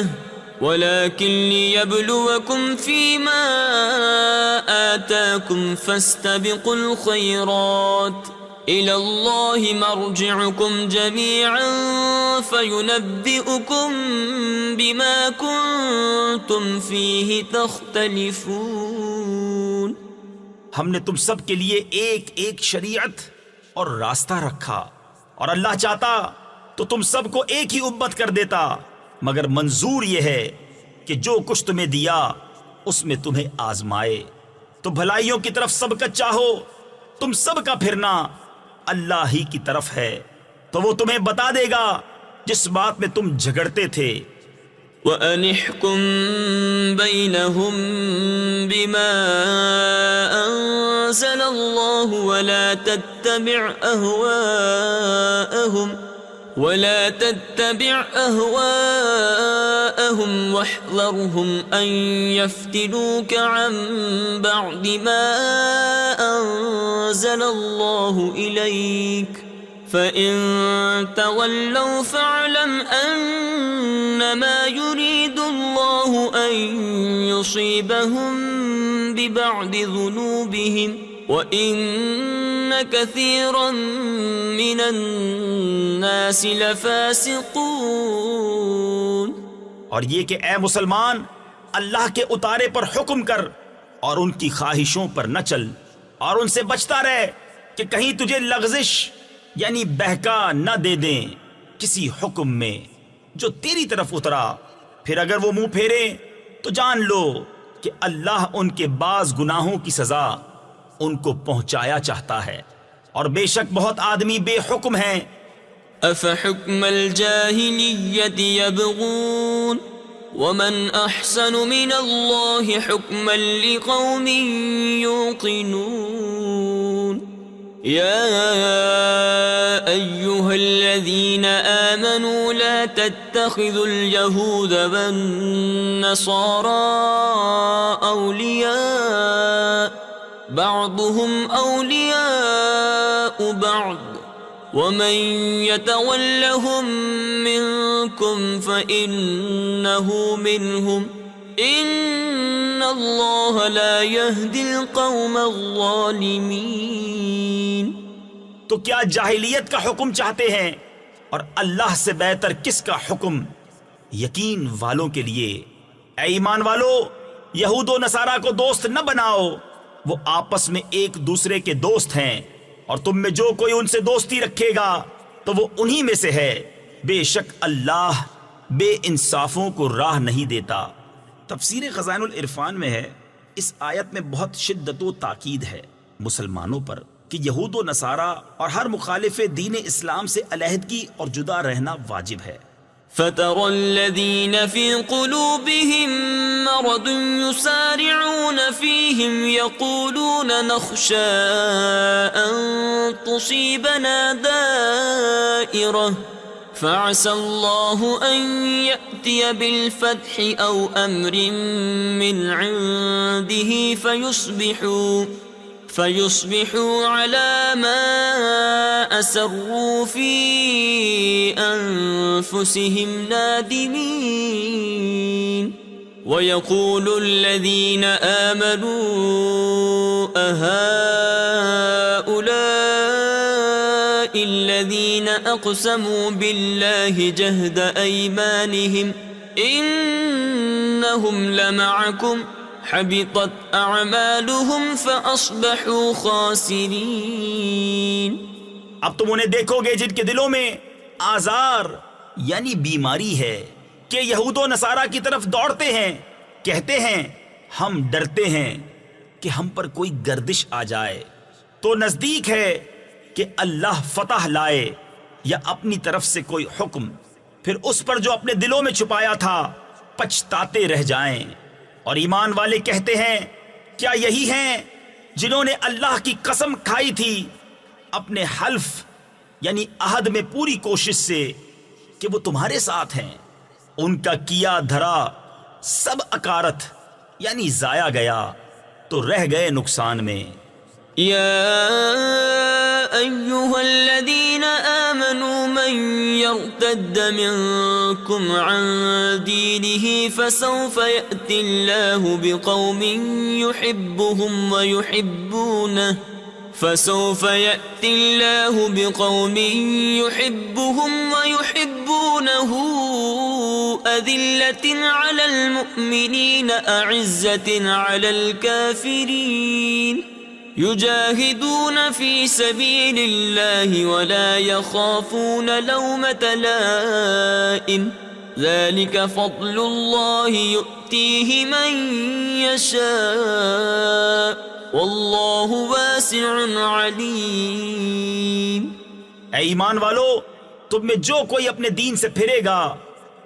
وَلَكِنْ لِيَبْلُوَكُمْ فِيمَا آتَاكُمْ فَاسْتَبِقُوا الْخَيْرَاتِ إِلَى اللَّهِ مَرْجِعُكُمْ جَمِيعًا فَيُنَبِّئُكُم بِمَا كُنتُمْ فِيهِ تَخْتَلِفُونَ۔ ہم نے تم سب کے لیے ایک ایک شریعت اور راستہ رکھا، اور اللہ چاہتا تو تم سب کو ایک ہی امت کر دیتا، مگر منظور یہ ہے کہ جو کچھ تمہیں دیا اس میں تمہیں آزمائے۔ تو بھلائیوں کی طرف سب کا چاہو، تم سب کا پھرنا اللہ ہی کی طرف ہے، تو وہ تمہیں بتا دے گا جس بات میں تم جھگڑتے تھے۔ وَأَنِ احْكُم بَيْنَهُم بِمَا أَنزَلَ اللَّهُ وَلَا تَتَّبِعْ أَهْوَاءَهُمْ وَاحْذَرْهُمْ أَن يَفْتِنُوكَ عَن بَعْدِ مَا أَنزَلَ اللَّهُ إِلَيْكَ فَإِن تَوَلَّوْا فَاعْلَمْ أَنَّمَا يُرِيدُ اللَّهُ أَن يُصِيبَهُم بِبَعْضِ ذُنُوبِهِمْ وَإِنَّ كَثِيرًا مِّنَ النَّاسِ لَفَاسِقُونَ۔ اور یہ کہ اے مسلمان، اللہ کے اتارے پر حکم کر اور ان کی خواہشوں پر نہ چل، اور ان سے بچتا رہ کہ کہیں تجھے لغزش یعنی بہکا نہ دے دیں کسی حکم میں جو تیری طرف اترا، پھر اگر وہ منہ پھیرے تو جان لو کہ اللہ ان کے بعض گناہوں کی سزا ان کو پہنچایا چاہتا ہے، اور بے شک بہت آدمی بے حکم ہیں۔ أَفَحُكْمَ الْجَاهِلِيَّةِ يَبْغُونَ وَمَنْ أَحْسَنُ مِنَ اللَّهِ حُكْمًا لِقَوْمٍ يُوقِنُونَ۔ يَا أَيُّهَا الَّذِينَ آمَنُوا لَا تَتَّخِذُوا الْيَهُودَ وَالنَّصَارَى أَوْلِيَاءَ بَعْضُهُمْ أَوْلِيَاءُ بَعْضٍ وَمَن يَتَوَلَّهُم مِّنكُمْ فَإِنَّهُ مِنْهُمْ إِنَّ اللَّهَ لَا يَهْدِي الْقَوْمَ الظَّالِمِينَ۔ تو کیا جاہلیت کا حکم چاہتے ہیں، اور اللہ سے بہتر کس کا حکم یقین والوں کے لیے؟ اے ایمان والو، یہود و نصارہ کو دوست نہ بناؤ، وہ آپس میں ایک دوسرے کے دوست ہیں، اور تم میں جو کوئی ان سے دوستی رکھے گا تو وہ انہی میں سے ہے۔ بے شک اللہ بے انصافوں کو راہ نہیں دیتا۔ تفسیر خزائن العرفان میں ہے، اس آیت میں بہت شدت و تاکید ہے مسلمانوں پر کہ یہود و نصارہ اور ہر مخالف دین اسلام سے علیحدگی اور جدا رہنا واجب ہے۔ فَتَرَى الَّذِينَ فِي قُلُوبِهِم مَّرَضٌ يُسَارِعُونَ فِيهِمْ يَقُولُونَ نَخْشَىٰ أَن تُصِيبَنَا دَائِرَةٌ فَعَسَى اللَّهُ أَن يَأْتِيَ بِالْفَتْحِ أَوْ أَمْرٍ مِّنْ عِندِهِ فَيُصْبِحُوا عَلَىٰ مَا أَسَرُّوا فِي أَنفُسِهِمْ نَادِمِينَ وَيَقُولُ الَّذِينَ آمَنُوا أَهَٰؤُلَاءِ الَّذِينَ أَقْسَمُوا بِاللَّهِ جَهْدَ أَيْمَانِهِمْ إِنَّهُمْ لَمَعَكُمْ حبطت اعمالهم فاصبحوا خاسرین۔ اب تم انہیں دیکھو گے جن کے دلوں میں آزار یعنی بیماری ہے کہ یہود و نصارہ کی طرف دوڑتے ہیں، کہتے ہیں ہم ڈرتے ہیں کہ ہم پر کوئی گردش آ جائے، تو نزدیک ہے کہ اللہ فتح لائے، یا اپنی طرف سے کوئی حکم، پھر اس پر جو اپنے دلوں میں چھپایا تھا پچھتاتے رہ جائیں۔ اور ایمان والے کہتے ہیں کیا یہی ہیں جنہوں نے اللہ کی قسم کھائی تھی اپنے حلف یعنی عہد میں پوری کوشش سے کہ وہ تمہارے ساتھ ہیں، ان کا کیا دھرا سب اکارت یعنی ضائع گیا تو رہ گئے نقصان میں۔ يا أيها الذين آمنوا من يرتد منكم عن دينه فسوف يأتي الله بقوم يحبهم ويحبونه أذلة على المؤمنين أعزة على الكافرين يجاهدون في سبيل الله ولا يخافون لومة لائم ذلك فضل الله يؤتيه من يشاء والله واسع عليم۔ اے ایمان والو، تم میں جو کوئی اپنے دین سے پھرے گا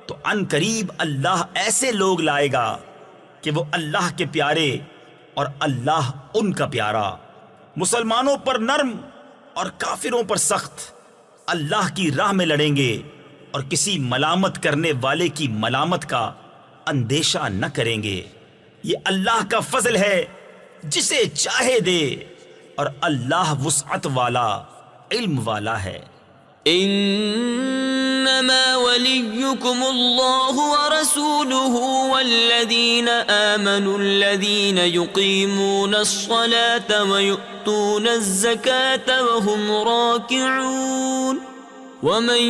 تو ان قریب اللہ ایسے لوگ لائے گا کہ وہ اللہ کے پیارے اور اللہ ان کا پیارا، مسلمانوں پر نرم اور کافروں پر سخت، اللہ کی راہ میں لڑیں گے اور کسی ملامت کرنے والے کی ملامت کا اندیشہ نہ کریں گے۔ یہ اللہ کا فضل ہے جسے چاہے دے، اور اللہ وسعت والا علم والا ہے۔ انما وليكم الله ورسوله والذين آمنوا الذين يقيمون الصلاة ويؤتون الزكاة وهم راكعون ومن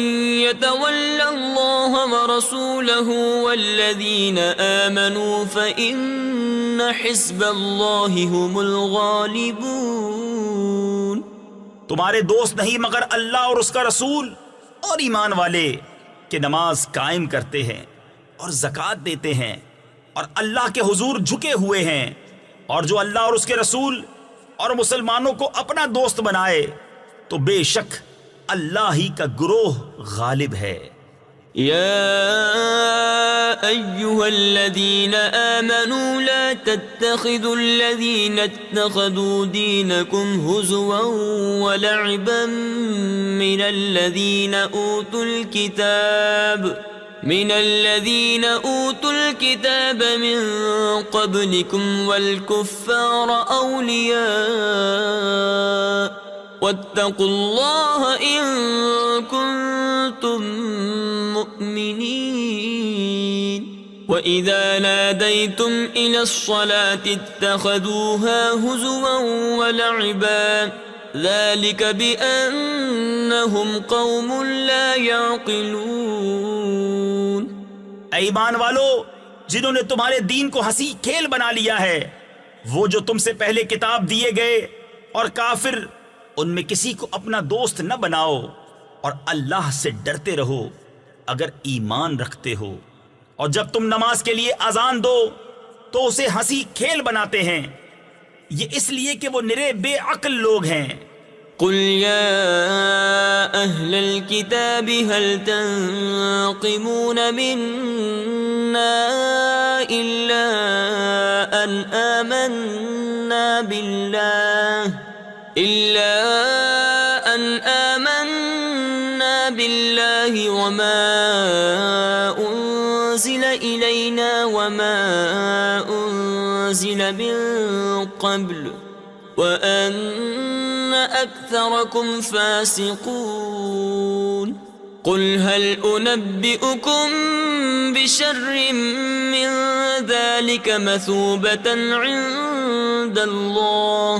يتول الله ورسوله والذين آمنوا فإن حزب الله هم الغالبون۔ تمہارے دوست نہیں مگر اللہ اور اس کا رسول اور ایمان والے کہ نماز قائم کرتے ہیں اور زکوٰۃ دیتے ہیں اور اللہ کے حضور جھکے ہوئے ہیں، اور جو اللہ اور اس کے رسول اور مسلمانوں کو اپنا دوست بنائے تو بے شک اللہ ہی کا گروہ غالب ہے۔ يا أيها الذين آمنوا لا تتخذوا الذين اتخذوا دينكم هزوا ولعبا من الذين أوتوا الكتاب من قبلكم والكفار أولياء واتقوا الله إن كنتم مؤمنين۔ وَإِذَا نَادَيْتُمْ إِلَى الصَّلَاةِ اتَّخَذُوهَا هُزُوًا وَلَعِبًا ذَلِكَ بِأَنَّهُمْ قَوْمٌ لَا يَعْقِلُونَ۔ اے ایمان والو، جنہوں نے تمہارے دین کو ہنسی کھیل بنا لیا ہے، وہ جو تم سے پہلے کتاب دیے گئے، اور کافر ان میں کسی کو اپنا دوست نہ بناؤ، اور اللہ سے ڈرتے رہو اگر ایمان رکھتے ہو، اور جب تم نماز کے لیے اذان دو تو اسے ہنسی کھیل بناتے ہیں، یہ اس لیے کہ وہ نرے بے عقل لوگ ہیں۔ قل يا أهل الكتاب هل تنقمون منا إلا أن آمنا بالله وما أنزل إلينا وما أنزل من قبل وأن أكثركم فاسقون۔ قل هل أنبئكم بشر من ذلك مثوبة عند الله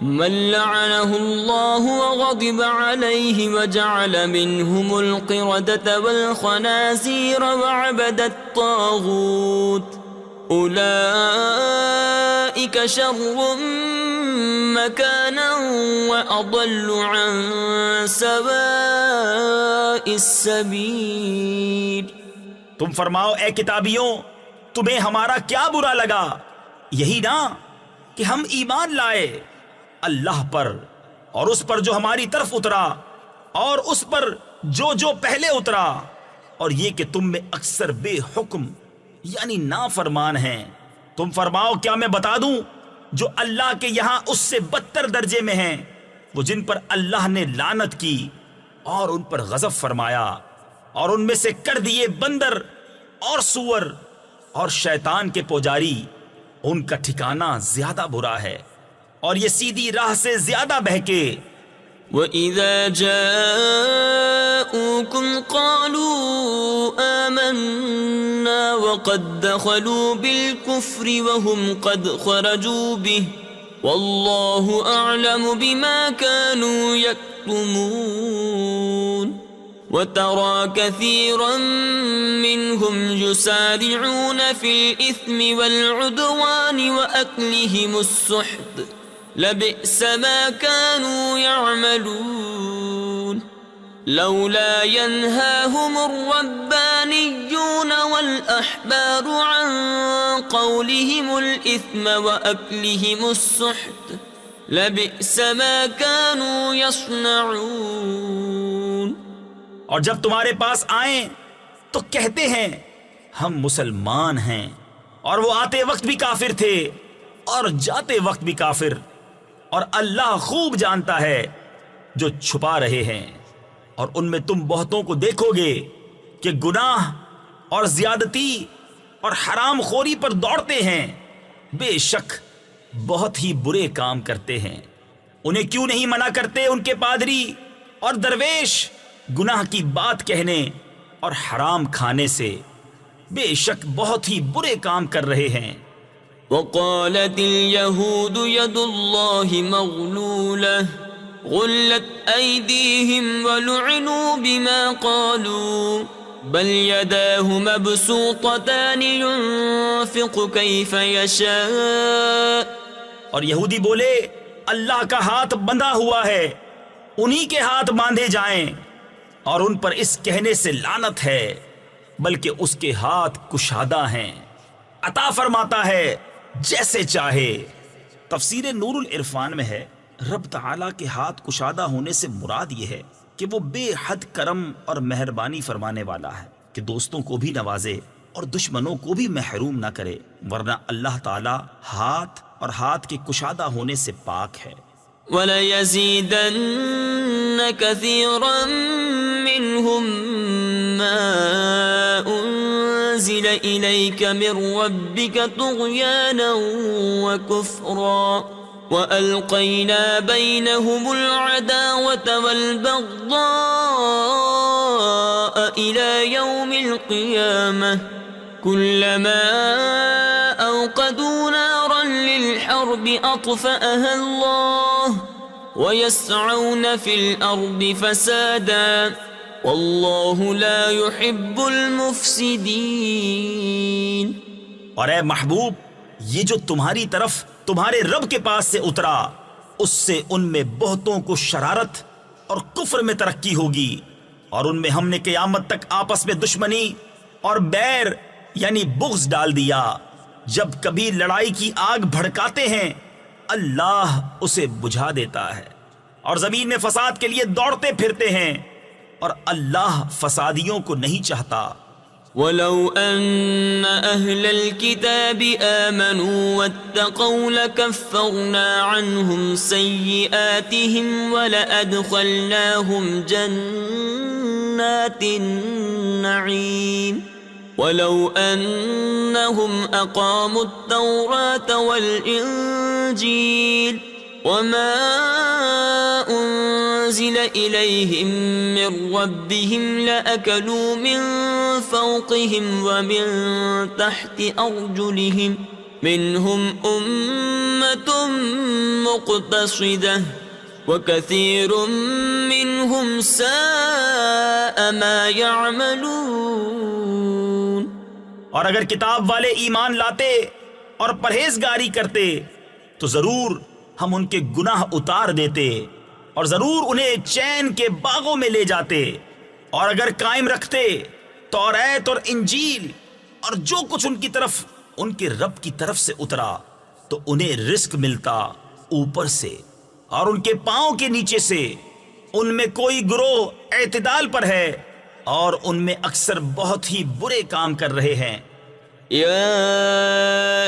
من لعنه الله وغضب عليه وجعل منهم القردة والخنازير وعبد الطاغوت أولئك شر مكانا وأضل عن سواء السبيل۔ تم فرماؤ اے کتابیوں، تمہیں ہمارا کیا برا لگا؟ یہی نا کہ ہم ایمان لائے اللہ پر اور اس پر جو ہماری طرف اترا، اور اس پر جو پہلے اترا، اور یہ کہ تم میں اکثر بے حکم یعنی نافرمان ہیں۔ تم فرماؤ کیا میں بتا دوں جو اللہ کے یہاں اس سے بدتر درجے میں ہیں، وہ جن پر اللہ نے لعنت کی اور ان پر غضب فرمایا، اور ان میں سے کر دیے بندر اور سور اور شیطان کے پجاری، ان کا ٹھکانہ زیادہ برا ہے، اور یہ سیدھی راہ سے زیادہ بہکے۔ وَإِذَا جَاءُوكُمْ قَالُوا آمَنَّا وَقَدْ دَخَلُوا بِالْكُفْرِ وَهُمْ قَدْ خَرَجُوا بِهِ وَاللَّهُ أَعْلَمُ بِمَا كَانُوا يَكْتُمُونَ وَتَرَى كَثِيرًا مِّنْهُمْ يُسَارِعُونَ فِي الْإِثْمِ وَالْعُدْوَانِ وَأَكْلِهِمُ السُّحْتَ لبئس ما كانوا يعملون لولا ينهاهم الربانيون والأحبار عن قولهم الإثم وأكلهم السحت لبئس ما كانوا يصنعون۔ اور جب تمہارے پاس آئیں تو کہتے ہیں ہم مسلمان ہیں، اور وہ آتے وقت بھی کافر تھے اور جاتے وقت بھی کافر، اور اللہ خوب جانتا ہے جو چھپا رہے ہیں۔ اور ان میں تم بہتوں کو دیکھو گے کہ گناہ اور زیادتی اور حرام خوری پر دوڑتے ہیں، بے شک بہت ہی برے کام کرتے ہیں۔ انہیں کیوں نہیں منع کرتے ان کے پادری اور درویش گناہ کی بات کہنے اور حرام کھانے سے؟ بے شک بہت ہی برے کام کر رہے ہیں۔ وقالت اليهود يد الله مغلولة غلت أيديهم ولعنوا بما قالوا بل يداه مبسوطتان ينفق كيف يشاء۔ اور یہودی بولے اللہ کا ہاتھ بندھا ہوا ہے، انہی کے ہاتھ باندھے جائیں، اور ان پر اس کہنے سے لعنت ہے، بلکہ اس کے ہاتھ کشادہ ہیں، عطا فرماتا ہے جیسے چاہے۔ تفسیر نور العرفان میں ہے رب تعالیٰ کے ہاتھ کشادہ ہونے سے مراد یہ ہے کہ وہ بے حد کرم اور مہربانی فرمانے والا ہے کہ دوستوں کو بھی نوازے اور دشمنوں کو بھی محروم نہ کرے، ورنہ اللہ تعالیٰ ہاتھ اور ہاتھ کے کشادہ ہونے سے پاک ہے۔ وَلَيَزِيدَنَّ كَثِيرًا مِّنْهُمْ مَا أُنزِلَ إِلَيْكَ مِن رَّبِّكَ طُغْيَانًا وَكُفْرًا وَأَلْقَيْنَا بَيْنَهُمُ الْعَدَاوَةَ وَالْبَغْضَاءَ إِلَى يَوْمِ الْقِيَامَةِ كُلَّمَا أَوْقَدُوا نَارًا لِلْحَرْبِ أَطْفَأَهَا اللَّهُ وَيَسْعَوْنَ فِي الْأَرْضِ فَسَادًا وَاللَّهُ لَا يُحِبُّ الْمُفْسِدِينَ۔ اور اے محبوب، یہ جو تمہاری طرف تمہارے رب کے پاس سے اترا، اس سے ان میں بہتوں کو شرارت اور کفر میں ترقی ہوگی، اور ان میں ہم نے قیامت تک آپس میں دشمنی اور بیر یعنی بغض ڈال دیا۔ جب کبھی لڑائی کی آگ بھڑکاتے ہیں اللہ اسے بجھا دیتا ہے، اور زمین میں فساد کے لیے دوڑتے پھرتے ہیں، اور اللہ فسادیوں کو نہیں چاہتا۔ وَلَوْ أَنَّ أَهْلَ الْكِتَابِ آمَنُوا وَاتَّقَوْا لَكَفَّرْنَا عَنْهُمْ سَيِّئَاتِهِمْ وَلَأَدْخَلْنَاهُمْ جَنَّاتِ النَّعِيمِ وَلَوْ أَنَّهُمْ أَقَامُوا التَّوْرَاةَ وَالْإِنْجِيلَ وَمَا أُنزِلَ إِلَيْهِم مِّن رَّبِّهِمْ لَأَكَلُوا مِن فَوْقِهِمْ وَمِن تَحْتِ أَرْجُلِهِمْ مِنْهُمْ أُمَّةٌ مُّقْتَصِدَةٌ وَكَثِيرٌ مِّنْهُمْ سَاءَ مَا يَعْمَلُونَ۔ اور اگر کتاب والے ایمان لاتے اور پرہیزگاری کرتے تو ضرور ہم ان کے گناہ اتار دیتے، اور ضرور انہیں چین کے باغوں میں لے جاتے۔ اور اگر قائم رکھتے توریت اور انجیل اور جو کچھ ان کی طرف ان کے رب کی طرف سے اترا، تو انہیں رزق ملتا اوپر سے اور ان کے پاؤں کے نیچے سے، ان میں کوئی گروہ اعتدال پر ہے اور ان میں اکثر بہت ہی برے کام کر رہے ہیں۔ يا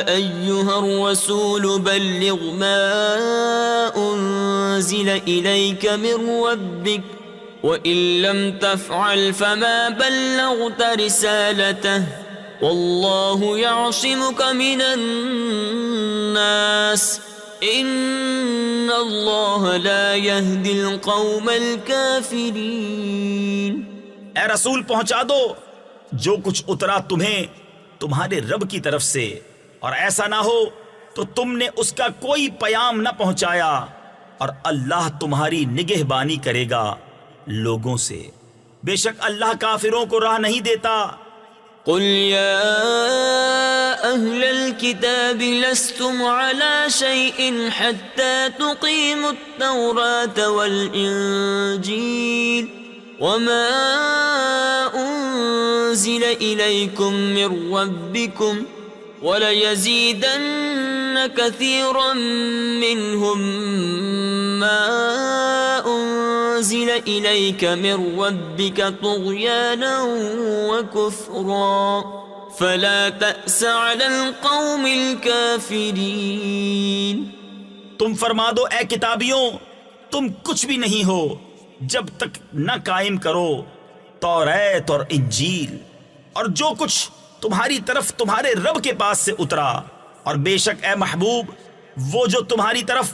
أيها الرسول بلغ ما أنزل إليك من ربك وإن لم تفعل فما بلغت رسالته والله يعصمك من الناس إن الله لا يهدي القوم الكافرين۔ اے رسول پہنچا دو جو کچھ اترا تمہیں تمہارے رب کی طرف سے، اور ایسا نہ ہو تو تم نے اس کا کوئی پیام نہ پہنچایا، اور اللہ تمہاری نگہبانی کرے گا لوگوں سے، بے شک اللہ کافروں کو راہ نہیں دیتا۔ قل يا أهل الكتاب لستم على شيء حتى تقيموا التوراة والإنجيل وما أنزل إليكم من ربكم وليزيدن كثيرا منهم ما أنزل إليك من ربك طغيانا وكفرا فلا تأس على القوم الكافرين۔ تم فرما دو اے کتابیوں، تم کچھ بھی نہیں ہو جب تک نہ قائم کرو توریت اور انجیل اور جو کچھ تمہاری طرف تمہارے رب کے پاس سے اترا، اور بے شک اے محبوب وہ جو تمہاری طرف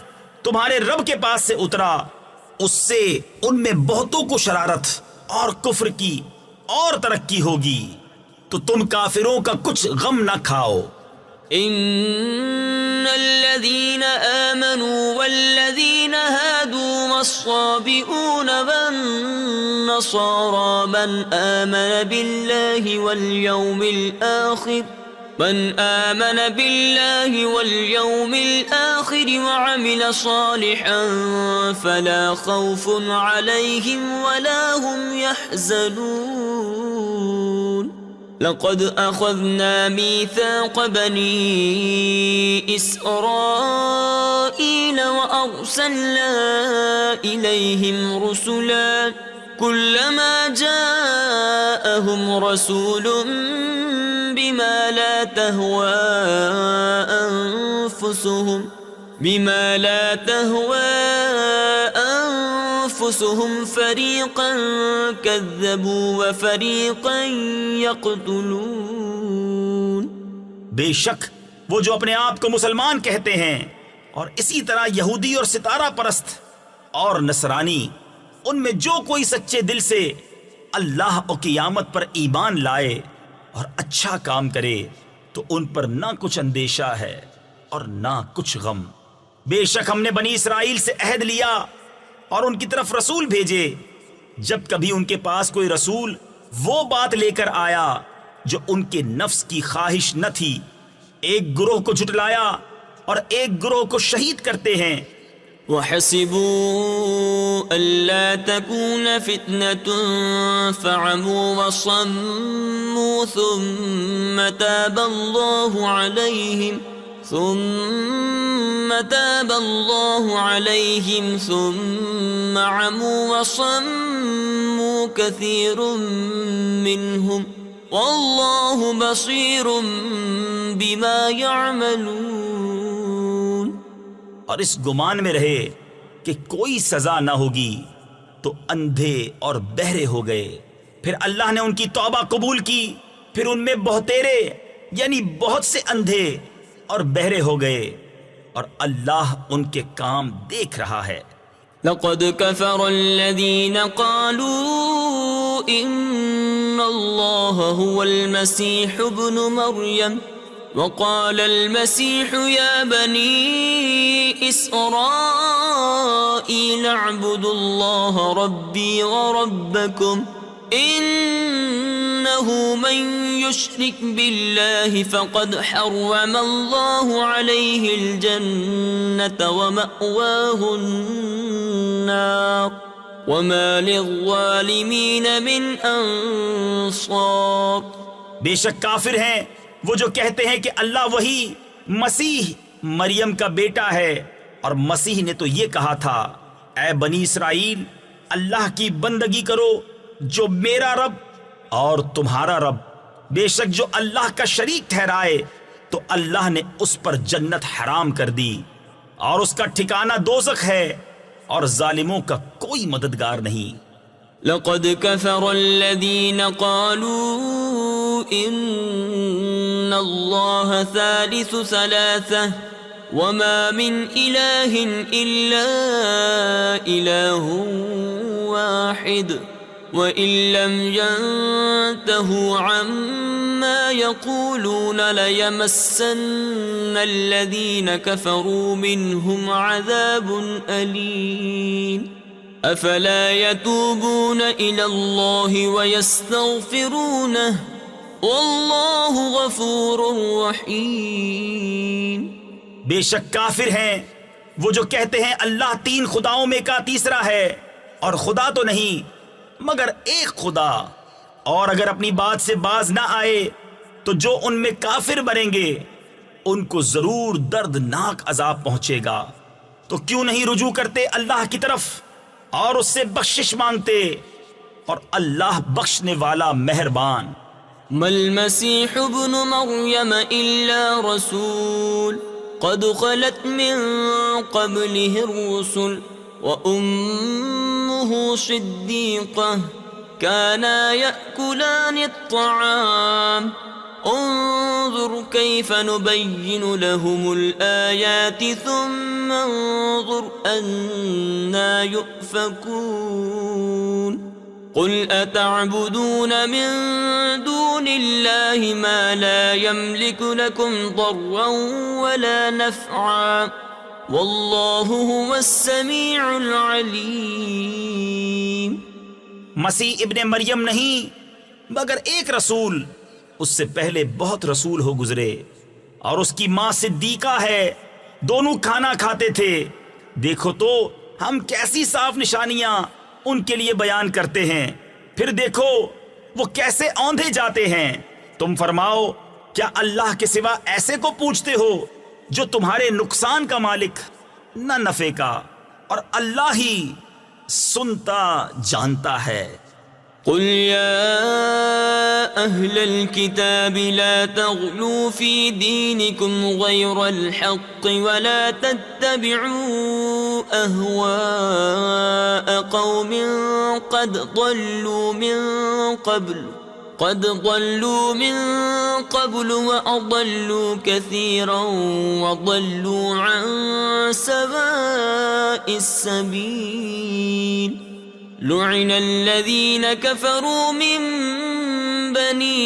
تمہارے رب کے پاس سے اترا اس سے ان میں بہتوں کو شرارت اور کفر کی اور ترقی ہوگی، تو تم کافروں کا کچھ غم نہ کھاؤ۔ ان الذين آمنوا والذين هادوا والصابئون والنصارى من آمن بالله واليوم الآخر وعمل صالحا فلا خوف عليهم ولا هم يحزنون۔ لقد أخذنا ميثاق بني إسرائيل وأرسلنا إليهم رسلا كلما جاءهم رسول بما لا تهوى أنفسهم فريقا كذبوا وفريقا يقتلون۔ بے شک وہ جو اپنے آپ کو مسلمان کہتے ہیں اور اسی طرح یہودی اور ستارہ پرست اور نصرانی، ان میں جو کوئی سچے دل سے اللہ اور قیامت پر ایمان لائے اور اچھا کام کرے تو ان پر نہ کچھ اندیشہ ہے اور نہ کچھ غم۔ بے شک ہم نے بنی اسرائیل سے عہد لیا اور ان کی طرف رسول بھیجے، جب کبھی ان کے پاس کوئی رسول وہ بات لے کر آیا جو ان کے نفس کی خواہش نہ تھی، ایک گروہ کو جھٹلایا اور ایک گروہ کو شہید کرتے ہیں۔ وحسبوا ألا تكون فتنة فعموا وصموا ثم تاب الله عليهم ثم عموا وصموا كثير منهم والله بصير بما يعملون۔ اور اس گمان میں رہے کہ کوئی سزا نہ ہوگی تو اندھے اور بہرے ہو گئے، پھر اللہ نے ان کی توبہ قبول کی، پھر ان میں بہتیرے یعنی بہت سے اندھے اور بہرے ہو گئے، اور اللہ ان کے کام دیکھ رہا ہے۔ لقد كفر الذين قالوا إن الله هو المسيح ابن مريم وقال المسيح يا بني إسرائيل اعبدوا الله ربي وربكم إنه من يشرك بالله فقد حرم الله عليه الجنة ومأواه النار وما للظالمين من أنصار۔ بے شک کافر ہیں وہ جو کہتے ہیں کہ اللہ وہی مسیح مریم کا بیٹا ہے، اور مسیح نے تو یہ کہا تھا اے بنی اسرائیل اللہ کی بندگی کرو جو میرا رب اور تمہارا رب، بے شک جو اللہ کا شریک ٹھہرائے تو اللہ نے اس پر جنت حرام کر دی اور اس کا ٹھکانہ دوزخ ہے اور ظالموں کا کوئی مددگار نہیں۔ لقد كفر الذين قالوا إن الله ثالث ثلاثة وما من إله إلا إله واحد وإن لم ينتهوا عما يقولون ليمسن الذين كفروا منهم عذاب أليم أفلا يتوبون إلى الله ويستغفرونه والله غفور رحيم۔ بے شک کافر ہیں وہ جو کہتے ہیں اللہ تین خداؤں میں کا تیسرا ہے، اور خدا تو نہیں مگر ایک خدا، اور اگر اپنی بات سے باز نہ آئے تو جو ان میں کافر بنیں گے ان کو ضرور دردناک عذاب پہنچے گا۔ تو کیوں نہیں رجوع کرتے اللہ کی طرف اور اس سے بخشش مانگتے، اور اللہ بخشنے والا مہربان۔ ما المسيح ابن مريم إلا رسول قد خلت من قبله الرسل وأمه صديقة كانا يأكلان الطعام انظر كيف نبين لهم الآيات ثم انظر أنا يؤفكون قل أتعبدون من دون الله ما لا يملك لكم ضرا ولا نفعا والله هو السميع العليم۔ مسیح ابن مریم نہیں مگر ایک رسول، اس سے پہلے بہت رسول ہو گزرے، اور اس کی ماں صدیقہ ہے، دونوں کھانا کھاتے تھے۔ دیکھو تو ہم کیسی صاف نشانیاں ان کے لیے بیان کرتے ہیں، پھر دیکھو وہ کیسے اوندھے جاتے ہیں۔ تم فرماؤ کیا اللہ کے سوا ایسے کو پوچھتے ہو جو تمہارے نقصان کا مالک نہ نفع کا، اور اللہ ہی سنتا جانتا ہے۔ قل يا أهل الكتاب لا تغلوا في دينكم غير الحق ولا تتبعوا أهواء قوم قد ضلوا من قبل وأضلوا كثيرا وضلوا عن سواء السبيل لعن الذين كفروا من بني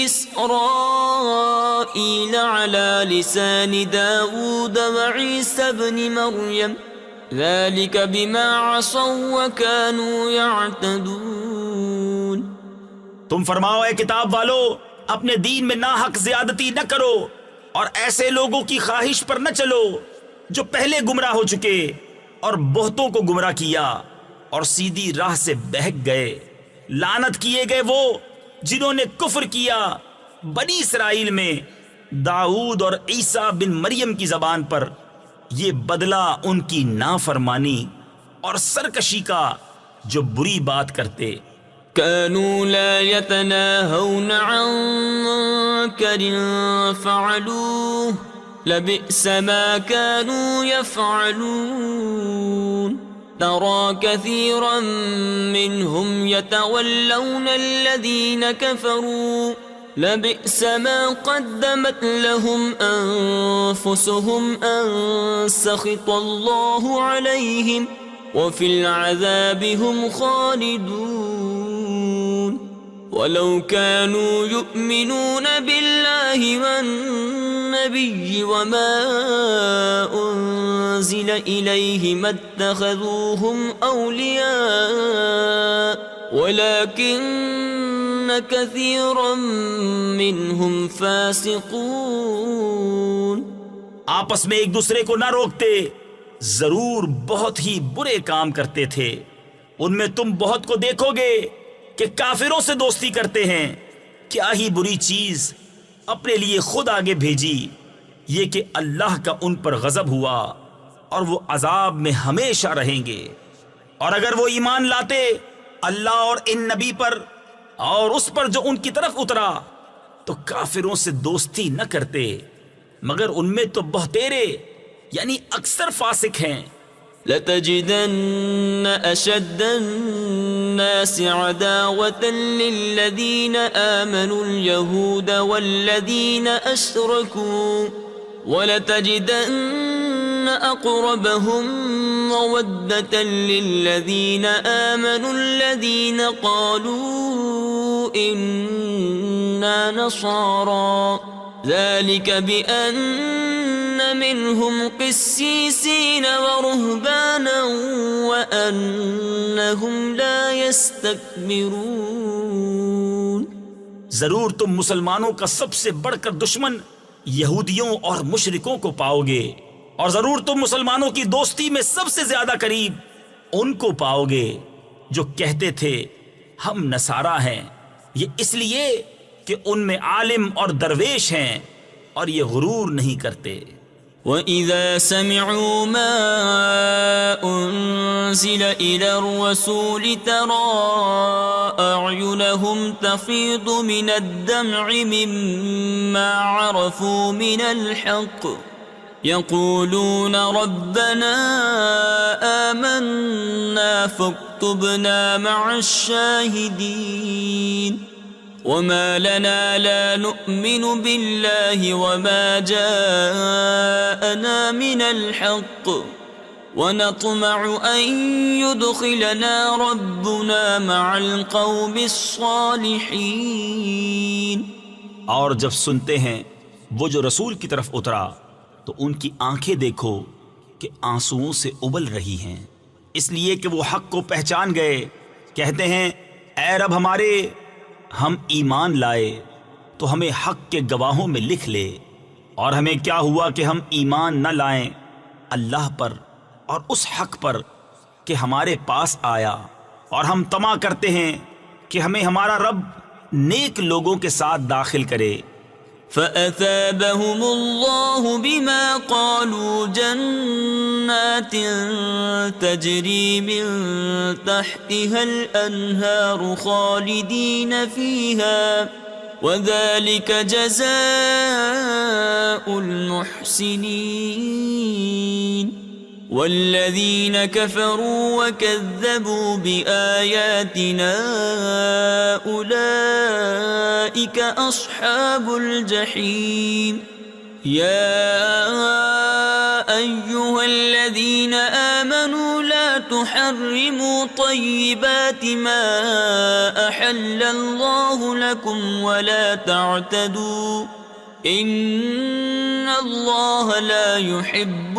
إسرائيل على لسان داود وعيسى بن مريم ذلك بما عصوا وكانوا يعتدون۔ تم فرماؤ اے کتاب والو اپنے دین میں ناحق زیادتی نہ کرو اور ایسے لوگوں کی خواہش پر نہ چلو جو پہلے گمراہ ہو چکے اور بہتوں کو گمراہ کیا اور سیدھی راہ سے بہک گئے۔ لعنت کیے گئے وہ جنہوں نے کفر کیا بنی اسرائیل میں داؤد اور عیسیٰ بن مریم کی زبان پر، یہ بدلہ ان کی نافرمانی اور سرکشی کا جو بری بات کرتے۔ كانوا لا يتناهون عن منكر فعلوه لبئس ما كانوا يفعلون ترى كثيرا منهم يتولون الذين كفروا لبئس ما قدمت لهم أنفسهم أن سخط الله عليهم وفي العذاب هم خالدون ولو كانوا يؤمنون بالله والنبي وما أنزل إليه ما اتخذوهم أولياء ولكن كثيرا منهم فاسقون۔ آپس میں ایک دوسرے کو نہ روکتے، ضرور بہت ہی برے کام کرتے تھے۔ ان میں تم بہت کو دیکھو گے کہ کافروں سے دوستی کرتے ہیں۔ کیا ہی بری چیز اپنے لیے خود آگے بھیجی، یہ کہ اللہ کا ان پر غضب ہوا اور وہ عذاب میں ہمیشہ رہیں گے، اور اگر وہ ایمان لاتے اللہ اور ان نبی پر اور اس پر جو ان کی طرف اترا تو کافروں سے دوستی نہ کرتے، مگر ان میں تو بہتیرے یعنی اکثر فاسق ہیں۔ لتجدن أشد الناس عداوة للذين آمنوا اليهود والذين أشركوا ولتجدن أقربهم مودة للذين آمنوا الذين قالوا إنا نصارى ذلك بأن منهم قسيسين ورهبانا وأنهم لا يستكبرون۔ ضرور تم مسلمانوں کا سب سے بڑھ کر دشمن یہودیوں اور مشرکوں کو پاؤ گے، اور ضرور تم مسلمانوں کی دوستی میں سب سے زیادہ قریب ان کو پاؤ گے جو کہتے تھے ہم نصارہ ہیں، یہ اس لیے کہ ان میں عالم اور درویش ہیں اور یہ غرور نہیں کرتے۔ وَإِذَا سَمِعُوا مَا أُنزِلَ إِلَى الرَّسُولِ تَرَىٰ أَعْيُنَهُمْ تَفِيضُ مِنَ الدَّمْعِ مِمَّا عَرَفُوا مِنَ الْحَقِّ يَقُولُونَ رَبَّنَا آمَنَّا فَاكْتُبْنَا مَعَ الشَّاهِدِينَ۔ وما لنا لا نؤمن بالله وما جاءنا من الحق ونطمع أن يدخلنا ربنا مع القوم الصالحين۔ اور جب سنتے ہیں وہ جو رسول کی طرف اترا تو ان کی آنکھیں دیکھو کہ آنسوؤں سے ابل رہی ہیں، اس لیے کہ وہ حق کو پہچان گئے، کہتے ہیں اے رب ہمارے، ہم ایمان لائے تو ہمیں حق کے گواہوں میں لکھ لے، اور ہمیں کیا ہوا کہ ہم ایمان نہ لائیں اللہ پر اور اس حق پر کہ ہمارے پاس آیا، اور ہم طمع کرتے ہیں کہ ہمیں ہمارا رب نیک لوگوں کے ساتھ داخل کرے۔ فَأَثَابَهُمُ اللَّهُ بِمَا قَالُوا جَنَّاتٍ تَجْرِي مِن تَحْتِهَا الْأَنْهَارُ خَالِدِينَ فِيهَا وَذَلِكَ جَزَاءُ الْمُحْسِنِينَ۔ والذين كفروا وكذبوا بآياتنا أولئك أصحاب الجحيم۔ يا أيها الذين آمنوا لا تحرموا طيبات ما أحل الله لكم ولا تعتدوا إن الله لا يحب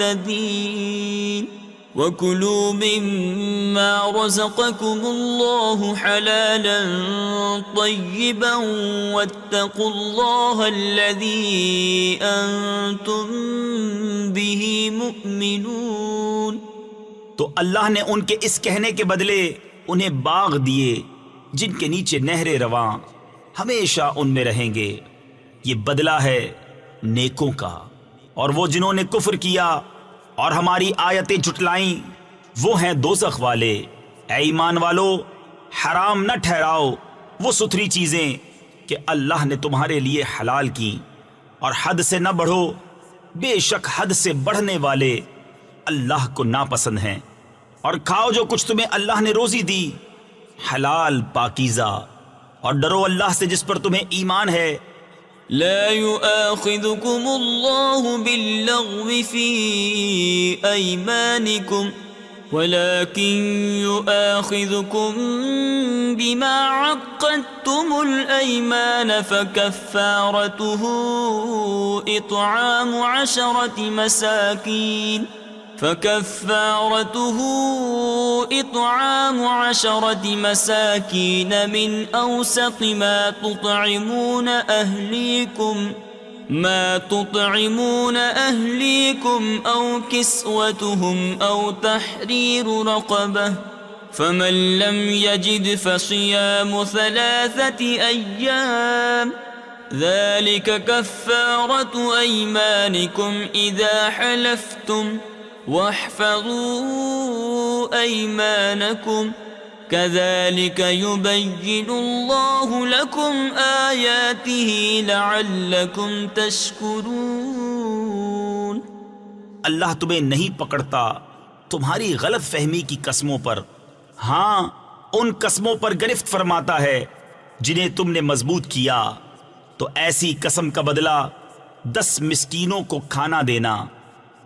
المعتدين۔ وكلوا مما رزقكم الله حلالا طيبا واتقوا الله الذي أنتم به مؤمنون۔ تو اللہ نے ان کے اس کہنے کے بدلے انہیں باغ دیے جن کے نیچے نہریں رواں ہمیشہ ان میں رہیں گے، یہ بدلہ ہے نیکوں کا۔ اور وہ جنہوں نے کفر کیا اور ہماری آیتیں جھٹلائیں وہ ہیں دوزخ والے۔ اے ایمان والو، حرام نہ ٹھہراؤ وہ ستھری چیزیں کہ اللہ نے تمہارے لیے حلال کی، اور حد سے نہ بڑھو، بے شک حد سے بڑھنے والے اللہ کو ناپسند ہیں۔ اور کھاؤ جو کچھ تمہیں اللہ نے روزی دی، حلال پاکیزہ، اور ڈرو اللہ سے جس پر تمہیں ایمان ہے۔ لا يؤاخذكم الله باللغو في أيمانكم ولكن يؤاخذكم بما عقدتم الأيمان فكفارته إطعام عشرة مساكين من أوسط ما تطعمون أهليكم أو كسوتهم أو تحرير رقبة، فمن لم يجد فصيام 3 أيام ذلك كفارة أيمانكم إذا حلفتم واحفظوا أيمانكم كذلك يبين الله لكم آياته لعلكم تشكرون۔ اللہ تمہیں نہیں پکڑتا تمہاری غلط فہمی کی قسموں پر، ہاں ان قسموں پر گرفت فرماتا ہے جنہیں تم نے مضبوط کیا، تو ایسی قسم کا بدلہ 10 مسکینوں کو کھانا دینا،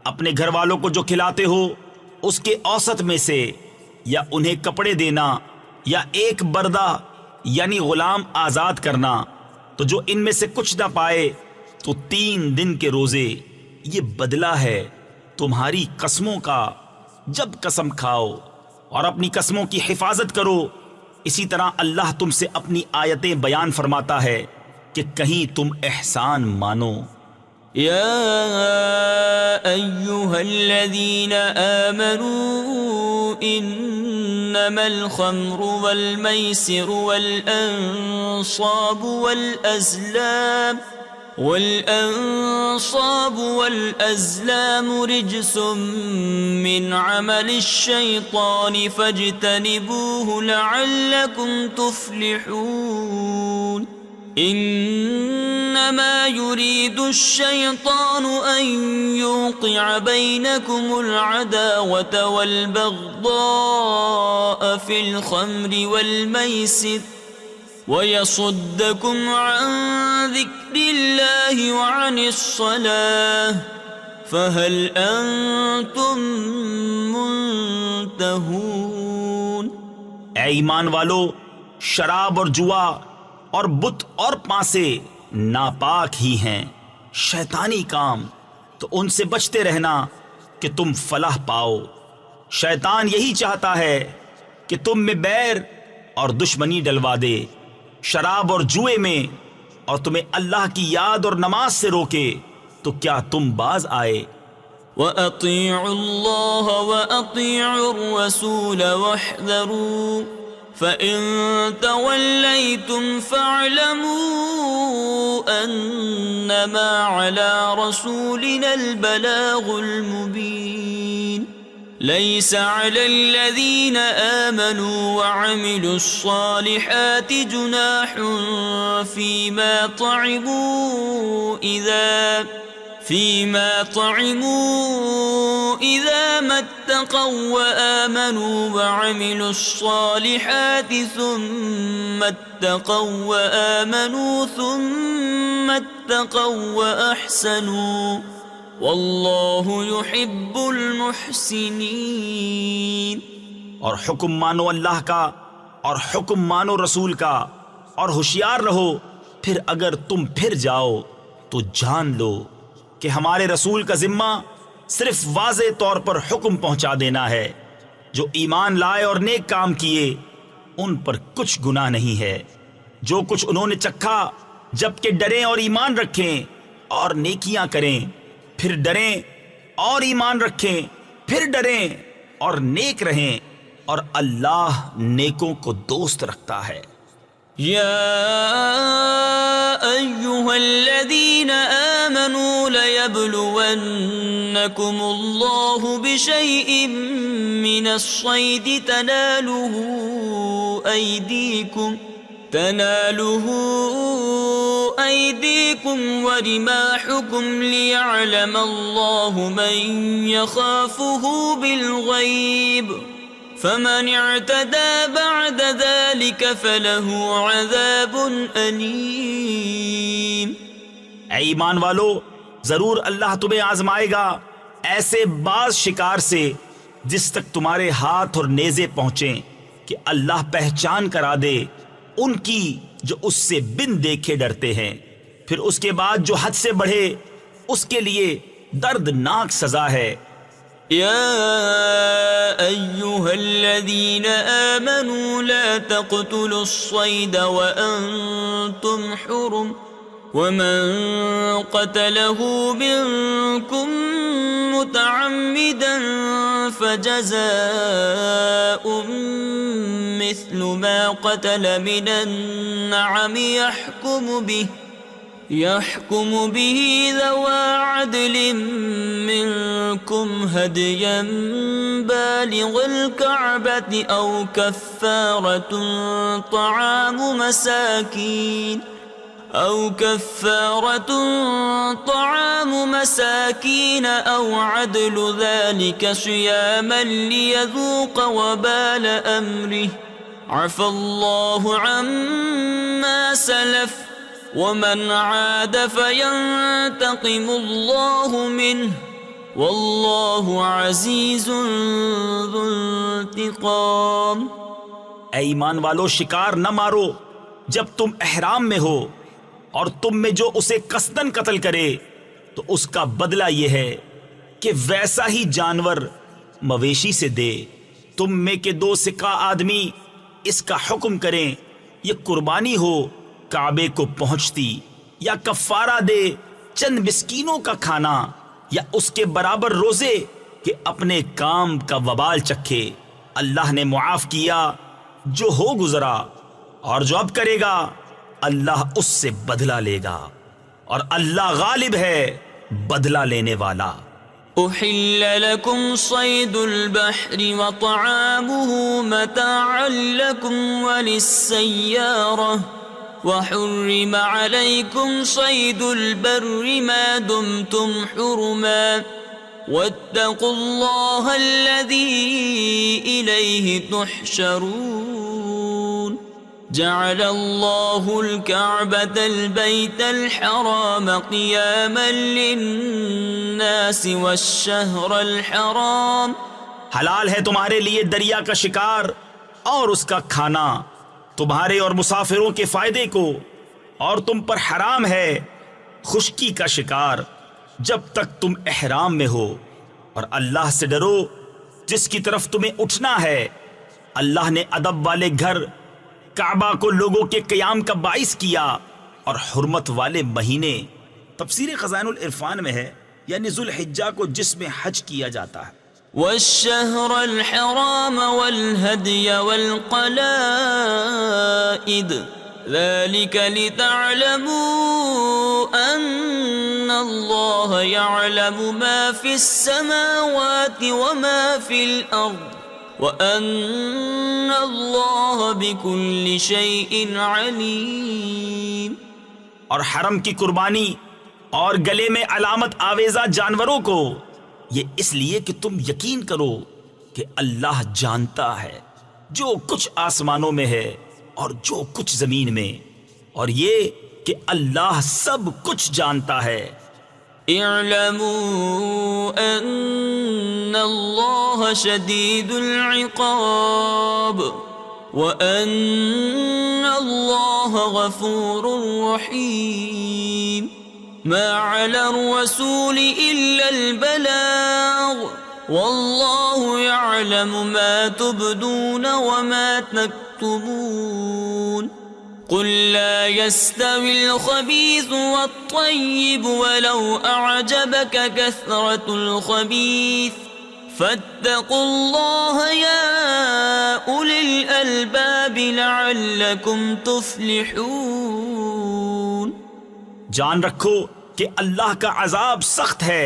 اپنے گھر والوں کو جو کھلاتے ہو اس کے اوسط میں سے، یا انہیں کپڑے دینا، یا ایک بردہ یعنی غلام آزاد کرنا، تو جو ان میں سے کچھ نہ پائے تو 3 دن کے روزے، یہ بدلہ ہے تمہاری قسموں کا جب قسم کھاؤ، اور اپنی قسموں کی حفاظت کرو۔ اسی طرح اللہ تم سے اپنی آیتیں بیان فرماتا ہے کہ کہیں تم احسان مانو۔ يا أيها الذين آمنوا إنما الخمر والميسر والأنصاب والأزلام رجس من عمل الشيطان فاجتنبوه لعلكم تفلحون۔ إنما يريد الشيطان أن يوقع بينكم العداوة والبغضاء في الخمر والميسر ويصدكم عن ذكر الله وعن الصلاة فهل أنتم منتهون۔ اے ایمان والو، شراب اور جوا اور بت اور پانسے ناپاک ہی ہیں، شیطانی کام، تو ان سے بچتے رہنا کہ تم فلاح پاؤ۔ شیطان یہی چاہتا ہے کہ تم میں بیر اور دشمنی ڈلوا دے شراب اور جوئے میں، اور تمہیں اللہ کی یاد اور نماز سے روکے، تو کیا تم باز آئے؟ وَأَطِيعُوا اللَّهَ وَأَطِيعُوا الرَّسُولَ وَاحْذَرُوا فَإِن تَوَلَّيْتُمْ فَاعْلَمُوا أَنَّمَا عَلَى رَسُولِنَا الْبَلَاغُ الْمُبِينُ۔ لَيْسَ عَلَى الَّذِينَ آمَنُوا وَعَمِلُوا الصَّالِحَاتِ جُنَاحٌ فِيمَا طَعِمُوا إِذَا مَا اتَّقَوا وَآمَنُوا وَعَمِلُوا الصَّالِحَاتِ ثُمَّ اتَّقَوا وَآمَنُوا ثُمَّ اتَّقَوا وَأَحْسَنُوا واللہ یحب المحسنین۔ اور حکم مانو اللہ کا اور حکم مانو رسول کا، اور ہوشیار رہو، پھر اگر تم پھر جاؤ تو جان لو کہ ہمارے رسول کا ذمہ صرف واضح طور پر حکم پہنچا دینا ہے۔ جو ایمان لائے اور نیک کام کیے ان پر کچھ گناہ نہیں ہے۔ جو کچھ انہوں نے چکھا جبکہ ڈریں اور ایمان رکھیں اور نیکیاں کریں، پھر ڈریں اور ایمان رکھیں، پھر ڈریں اور نیک رہیں، اور اللہ نیکوں کو دوست رکھتا ہے۔ یا ایہا الذین آمنوا لیبلونکم اللہ بشیء من الصید تنالہ ایدیکم ورماحکم لیعلم اللہ من یخافہ بالغیب فمن اعتدى بعد ذلك فله عذاب أليم۔ اے ایمان والو، ضرور اللہ تمہیں آزمائے گا ایسے بعض شکار سے جس تک تمہارے ہاتھ اور نیزے پہنچیں، کہ اللہ پہچان کرا دے ان کی جو اس سے بن دیکھے ڈرتے ہیں، پھر اس کے بعد جو حد سے بڑھے اس کے لیے دردناک سزا ہے۔ یا ایہا الذین آمنوا لا تقتلوا الصید وانتم حرم ومن قتله منكم متعمدا فجزاء مثل ما قتل من النعم يحكم به ذوى عدل منكم هديا بالغ الكعبة أو كفارة طعام مساكين أو عدل ذلك صياما ليذوق وبال أمره عفى الله عما سلف ومن عاد فينتقم الله منه والله عزيز ذو انتقام۔ اے ایمان والو، شکار نہ مارو جب تم احرام میں ہو، اور تم میں جو اسے قصدن قتل کرے تو اس کا بدلہ یہ ہے کہ ویسا ہی جانور مویشی سے دے۔ تم میں کے 2 سکہ آدمی اس کا حکم کریں، یہ قربانی ہو کعبے کو پہنچتی، یا کفارہ دے چند مسکینوں کا کھانا، یا اس کے برابر روزے کہ اپنے کام کا وبال چکھے۔ اللہ نے معاف کیا جو ہو گزرا، اور جو اب کرے گا اللہ اس سے بدلہ لے گا، اور اللہ غالب ہے بدلہ لینے والا۔ أحل لكم صيد البحر وطعامه متاعا لكم وللسيارة وحرم عليكم صيد البر ما دمتم حرما واتقوا الله الذي إليه تحشرون۔ جعل الله الكعبة البيت الحرام قياما للناس والشهر الحرام۔ حلال ہے تمہارے لیے دریا کا شکار اور اس کا کھانا تمہارے اور مسافروں کے فائدے کو، اور تم پر حرام ہے خشکی کا شکار جب تک تم احرام میں ہو، اور اللہ سے ڈرو جس کی طرف تمہیں اٹھنا ہے۔ اللہ نے ادب والے گھر کعبہ کو لوگوں کے قیام کا باعث کیا، اور حرمت والے مہینے تفسیر خزائن العرفان میں ہے، یعنی ذو الحجہ کو جس میں حج کیا جاتا ہے۔ والشهر الحرام والهدي والقلائد ذلك لتعلموا أن الله يعلم ما في السماوات وما في الأرض وَأَنَّ اللَّهَ بِكُلِّ شَيْءٍ عَلِيمٌ۔ اور حرم کی قربانی اور گلے میں علامت آویزہ جانوروں کو یہ اس لیے کہ تم یقین کرو کہ اللہ جانتا ہے جو کچھ آسمانوں میں ہے اور جو کچھ زمین میں، اور یہ کہ اللہ سب کچھ جانتا ہے۔ اعلموا ان اللہ شدید العقاب وان اللہ غفور رحیم۔ ما علی الرسول الا البلاغ واللہ یعلم ما تبدون وما تکتمون۔ قل لا يستوي الخبيث والطيب ولو أعجبك كثرة الخبيث فاتقوا الله يا أولي الألباب لعلكم تفلحون۔ جان رکھو کہ اللہ کا عذاب سخت ہے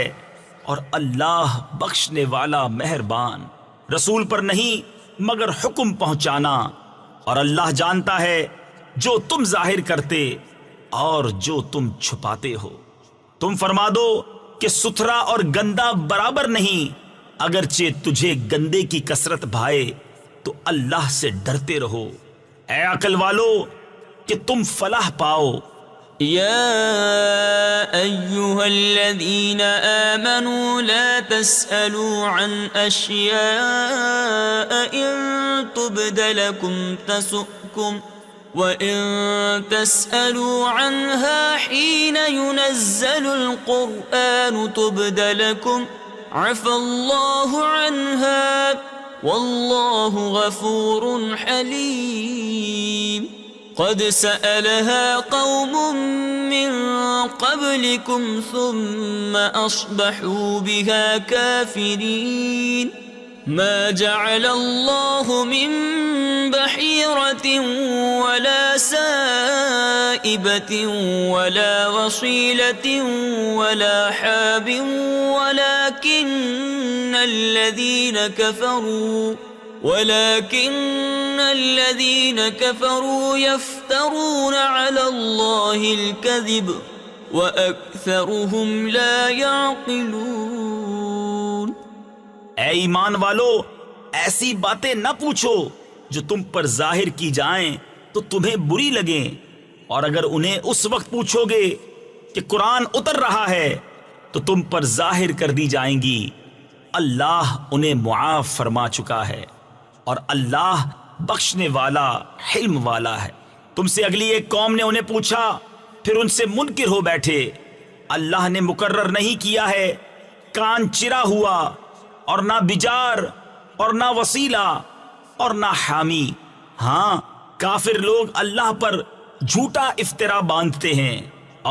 اور اللہ بخشنے والا مہربان۔ رسول پر نہیں مگر حکم پہنچانا، اور اللہ جانتا ہے جو تم ظاہر کرتے اور جو تم چھپاتے ہو۔ تم فرما دو کہ ستھرا اور گندا برابر نہیں، اگرچہ تجھے گندے کی کثرت بھائے تو اللہ سے ڈرتے رہو، اے عقل والو کہ تم فلاح پاؤ۔ یا ایہا الذین آمنوا لا تسألوا عن اشیاء ان تبد لکم تسؤکم وَإِن تَسْأَلُوا عَنْهَا حِينَ يُنَزَّلُ الْقُرْآنُ تُبْدَ لَكُمْ عَفَى اللَّهُ عَنْهَا وَاللَّهُ غَفُورٌ حَلِيمٌ۔ قَدْ سَأَلَهَا قَوْمٌ مِّن قَبْلِكُمْ ثُمَّ أَصْبَحُوا بِهَا كَافِرِينَ۔ ما جعل الله من بحيرة ولا سائبة سائبة ولا وصيلة ولا حاب ولكن الذين كفروا يفترون على الله الكذب وأكثرهم لا يعقلون۔ اے ایمان والو، ایسی باتیں نہ پوچھو جو تم پر ظاہر کی جائیں تو تمہیں بری لگیں، اور اگر انہیں اس وقت پوچھو گے کہ قرآن اتر رہا ہے تو تم پر ظاہر کر دی جائیں گی۔ اللہ انہیں معاف فرما چکا ہے، اور اللہ بخشنے والا حلم والا ہے۔ تم سے اگلی ایک قوم نے انہیں پوچھا، پھر ان سے منکر ہو بیٹھے۔ اللہ نے مقرر نہیں کیا ہے کان چرا ہوا، اور نہ بجار، اور نہ وسیلہ، اور نہ حامی۔ ہاں، کافر لوگ اللہ پر جھوٹا افطرا باندھتے ہیں،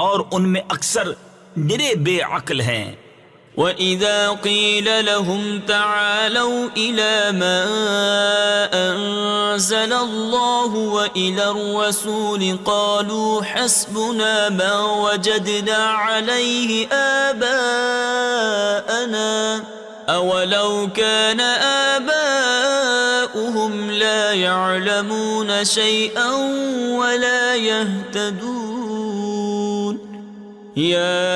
اور ان میں اکثر نرے بے عقل ہیں۔ وَإِذَا قِيلَ لَهُمْ تَعَالَوْا إِلَى مَا أَنزَلَ اللَّهُ وَإِلَى الرَّسُولِ قَالُوا حَسْبُنَا مَا وَجَدْنَا عَلَيْهِ آبَاءَنَا أَوَلَوْ كَانَ آبَاؤُهُمْ لَا يَعْلَمُونَ شَيْئًا وَلَا يَهْتَدُونَ۔ يَا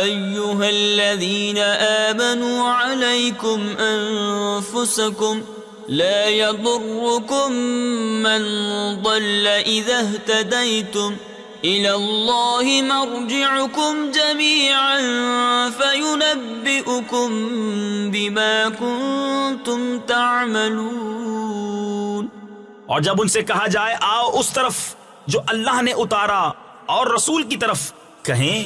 أَيُّهَا الَّذِينَ آمَنُوا عَلَيْكُمْ أَنفُسَكُمْ لَا يَضُرُّكُمْ مَنْ ضَلَّ إِذَا اهْتَدَيْتُمْ إِلَى اللَّهِ مَرْجِعُكُمْ جَمِيعًا فَيُنَبِّئُكُمْ بِمَا كُنْتُمْ تَعْمَلُونَ۔ اور جب ان سے کہا جائے آؤ اس طرف جو اللہ نے اتارا اور رسول کی طرف، کہیں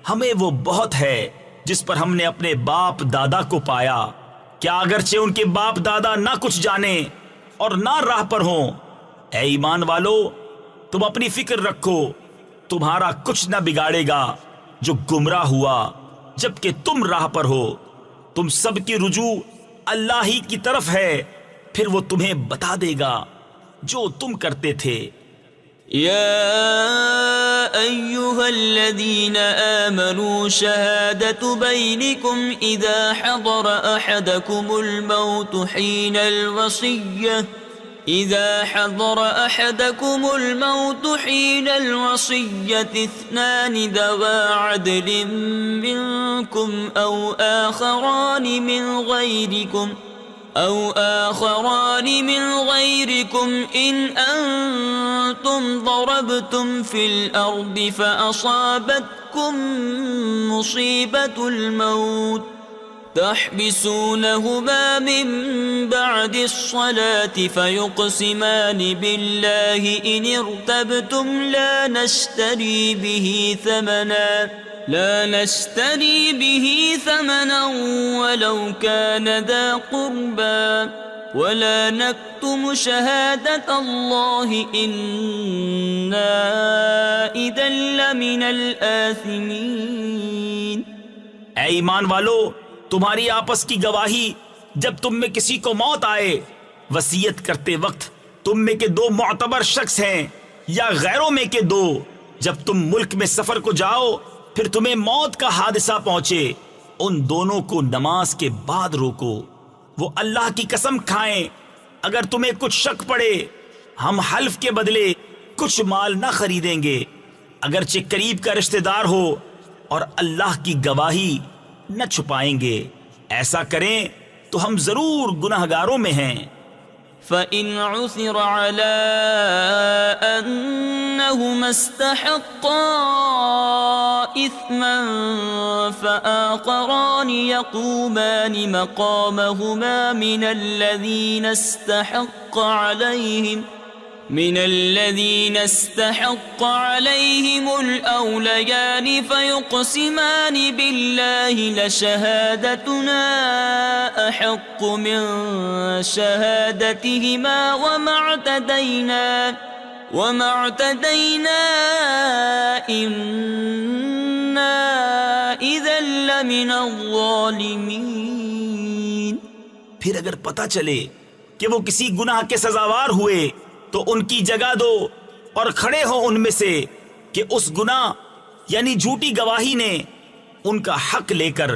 ہمیں وہ بہت ہے جس پر ہم نے اپنے باپ دادا کو پایا، کیا اگرچہ ان کے باپ دادا نہ کچھ جانے اور نہ راہ پر ہوں۔ اے ایمان والو، تم اپنی فکر رکھو، تمہارا کچھ نہ بگاڑے گا جو گمراہ ہوا جبکہ تم راہ پر ہو۔ تم سب کی رجوع اللہ ہی کی طرف ہے، پھر وہ تمہیں بتا دے گا جو تم کرتے تھے۔ يا أيها الذين آمنوا شهادة بينكم إذا حضر أحدكم الموت حين الوصية اثنان ذوى عدل منكم أو آخران من غيركم إن أنتم ضربتم في الأرض فأصابتكم مصيبة الموت تحبسونهما من بعد الصلاة فيقسمان بالله إن ارتبتم لا نشتري به ثمنا ولو كان ذا قربى ولا نكتم شهادة الله إنا إذا لمن الآثمين۔ اے ایمان والو، تمہاری آپس کی گواہی جب تم میں کسی کو موت آئے، وصیت کرتے وقت تم میں کے دو معتبر شخص ہیں یا غیروں میں کے دو، جب تم ملک میں سفر کو جاؤ پھر تمہیں موت کا حادثہ پہنچے، ان دونوں کو نماز کے بعد روکو، وہ اللہ کی قسم کھائیں اگر تمہیں کچھ شک پڑے ہم حلف کے بدلے کچھ مال نہ خریدیں گے، اگرچہ قریب کا رشتہ دار ہو، اور اللہ کی گواہی نہ چھپائیں گے، ایسا کریں تو ہم ضرور گناہگاروں میں ہیں۔ فَإِنْ عُثِرَ عَلَىٰ أَنَّهُمَا اسْتَحَقَّا إِثْمًا فَآخَرَانِ يَقُومَانِ مَقَامَهُمَا من الذين استحق عليهم الأوليان فيقسمان بالله لشهادتنا أحق من شهادتهما وما اعتدينا إنا إذا لمن الظالمين۔ پھر اگر پتہ چلے کہ وہ کسی گناہ کے سزاوار ہوئے تو ان کی جگہ دو اور کھڑے ہوں ان میں سے کہ اس گناہ یعنی جھوٹی گواہی نے ان کا حق لے کر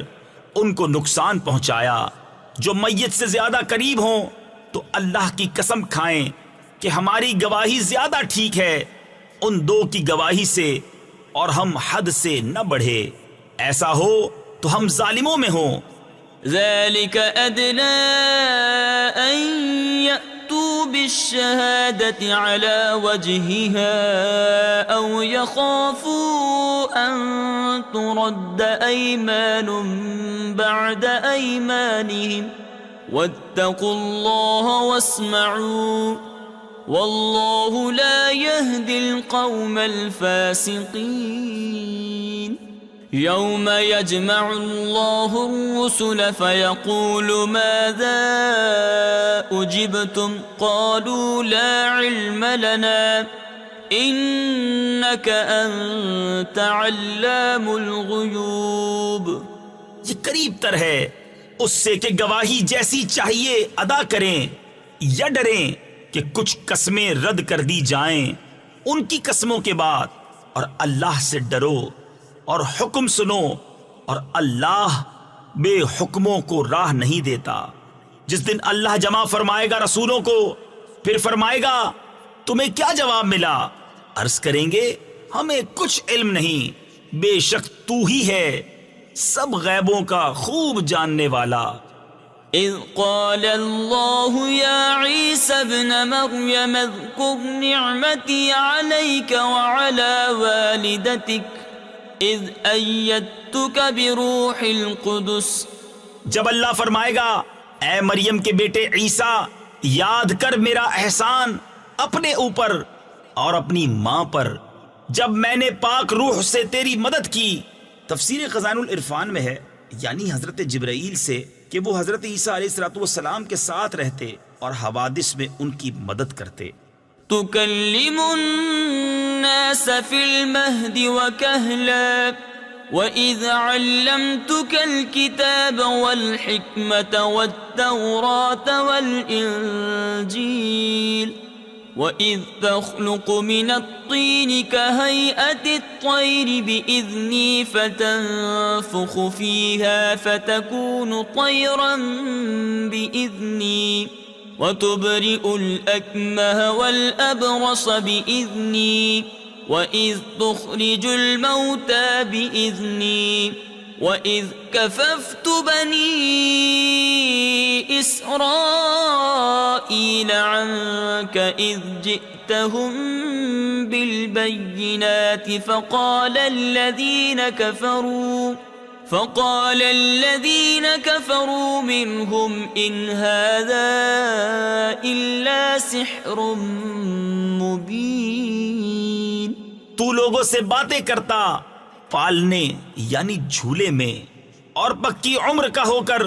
ان کو نقصان پہنچایا۔ جو میت سے زیادہ قریب ہوں تو اللہ کی قسم کھائیں کہ ہماری گواہی زیادہ ٹھیک ہے ان دو کی گواہی سے، اور ہم حد سے نہ بڑھے، ایسا ہو تو ہم ظالموں میں ہوں۔ ذلك أدنى أن يأتوا بالشهادة على وجهها أو يخافوا أن ترد أيمان بعد أيمانهم واتقوا الله واسمعوا والله لا يهدي القوم الفاسقين يوم يجمع الله الرسل فيقول ماذا أجبتم قالوا لا علم لنا إنك أنت علام الغيوب۔ یہ قریب تر ہے اس سے کہ گواہی جیسی چاہیے ادا کریں یا ڈریں کہ کچھ قسمیں رد کر دی جائیں ان کی قسموں کے بعد، اور اللہ سے ڈرو اور حکم سنو، اور اللہ بے حکموں کو راہ نہیں دیتا۔ جس دن اللہ جمع فرمائے گا رسولوں کو، پھر فرمائے گا تمہیں کیا جواب ملا؟ عرض کریں گے ہمیں کچھ علم نہیں، بے شک تو ہی ہے سب غیبوں کا خوب جاننے والا۔ إذ قال الله يا عيسى ابن مريم اذكر نعمتي عليك وعلى والدتك إذ أيدتك بروح القدس۔ جب اللہ فرمائے گا اے مریم کے بیٹے عیسیٰ، یاد کر میرا احسان اپنے اوپر اور اپنی ماں پر جب میں نے پاک روح سے تیری مدد کی۔ تفسیر خزائن العرفان میں ہے یعنی حضرت جبرائیل سے کہ وہ حضرت عیسیٰ علیہ السلام کے ساتھ رہتے اور حوادث میں ان کی مدد کرتے۔ تكلم الناس في المهد وكهلا وإذ علمتك الكتاب والحكمة والتوراة والإنجيل وإذ تخلق من الطين كهيئة الطير بإذني فتنفخ فيها فتكون طيرا بإذني وتبرئ الأكمه والأبرص بإذني وإذ تخرج الموتى بإذني وإذ كففت بني إسرائيل عنك إذ جئتهم بالبينات فقال الذين كفروا منهم إن هذا إلا سحر مبين۔ تو لوگوں سے باتیں کرتا پالنے یعنی جھولے میں اور پکی عمر کا ہو کر،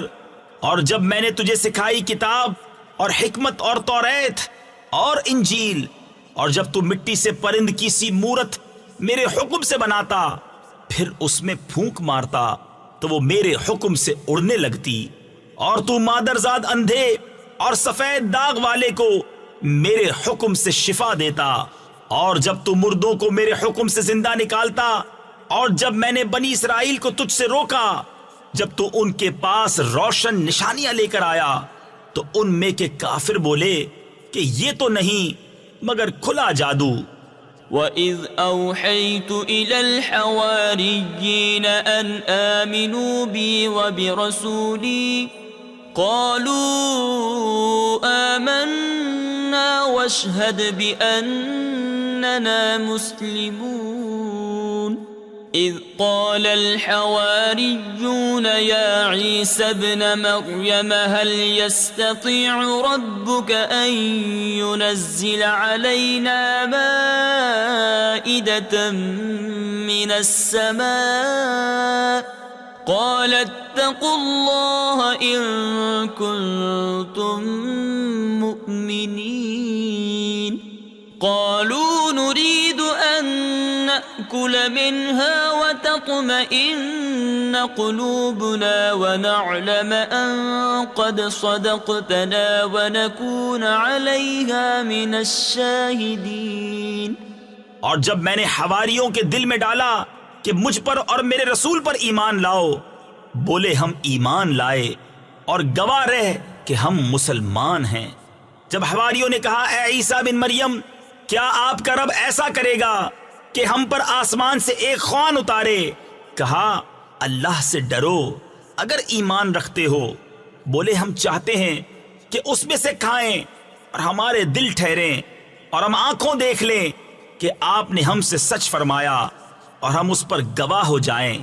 اور جب میں نے تجھے سکھائی کتاب اور حکمت اور توریت اور انجیل، اور جب تو مٹی سے پرند کی سی مورت میرے حکم سے بناتا پھر اس میں پھونک مارتا تو وہ میرے حکم سے اڑنے لگتی، اور تو مادرزاد اندھے اور سفید داغ والے کو میرے حکم سے شفا دیتا، اور جب تو مردوں کو میرے حکم سے زندہ نکالتا، اور جب میں نے بنی اسرائیل کو تجھ سے روکا جب تو ان کے پاس روشن نشانیاں لے کر آیا تو ان میں کے کافر بولے کہ یہ تو نہیں مگر کھلا جادو۔ وَإِذْ أَوْحَيْتُ إِلَى الْحَوَارِيِّينَ أَنْ آمِنُوا بِي وَبِرَسُولِي قَالُوا آمَنَّا وَاشْهَدْ بِأَنَّنَا مُسْلِمُونَ۔ إذ قال الحواريون يا عيسى ابن مريم هل يستطيع ربك أن ينزل علينا مائدة من السماء قال اتقوا الله إن كنتم مؤمنين قالوا نريد أن نأكل منها وتطمئن قلوبنا ونعلم أن قد صدقتنا ونكون عليها من الشاهدين۔ اور جب میں نے حواریوں کے دل میں ڈالا کہ مجھ پر اور میرے رسول پر ایمان لاؤ، بولے ہم ایمان لائے اور گواہ رہے کہ ہم مسلمان ہیں۔ جب حواریوں نے کہا اے عیسیٰ بن مریم، کیا آپ کا رب ایسا کرے گا کہ ہم پر آسمان سے ایک خوان اتارے؟ کہا اللہ سے ڈرو اگر ایمان رکھتے ہو۔ بولے ہم چاہتے ہیں کہ اس میں سے کھائیں اور ہمارے دل ٹھہریں اور ہم آنکھوں دیکھ لیں کہ آپ نے ہم سے سچ فرمایا اور ہم اس پر گواہ ہو جائیں۔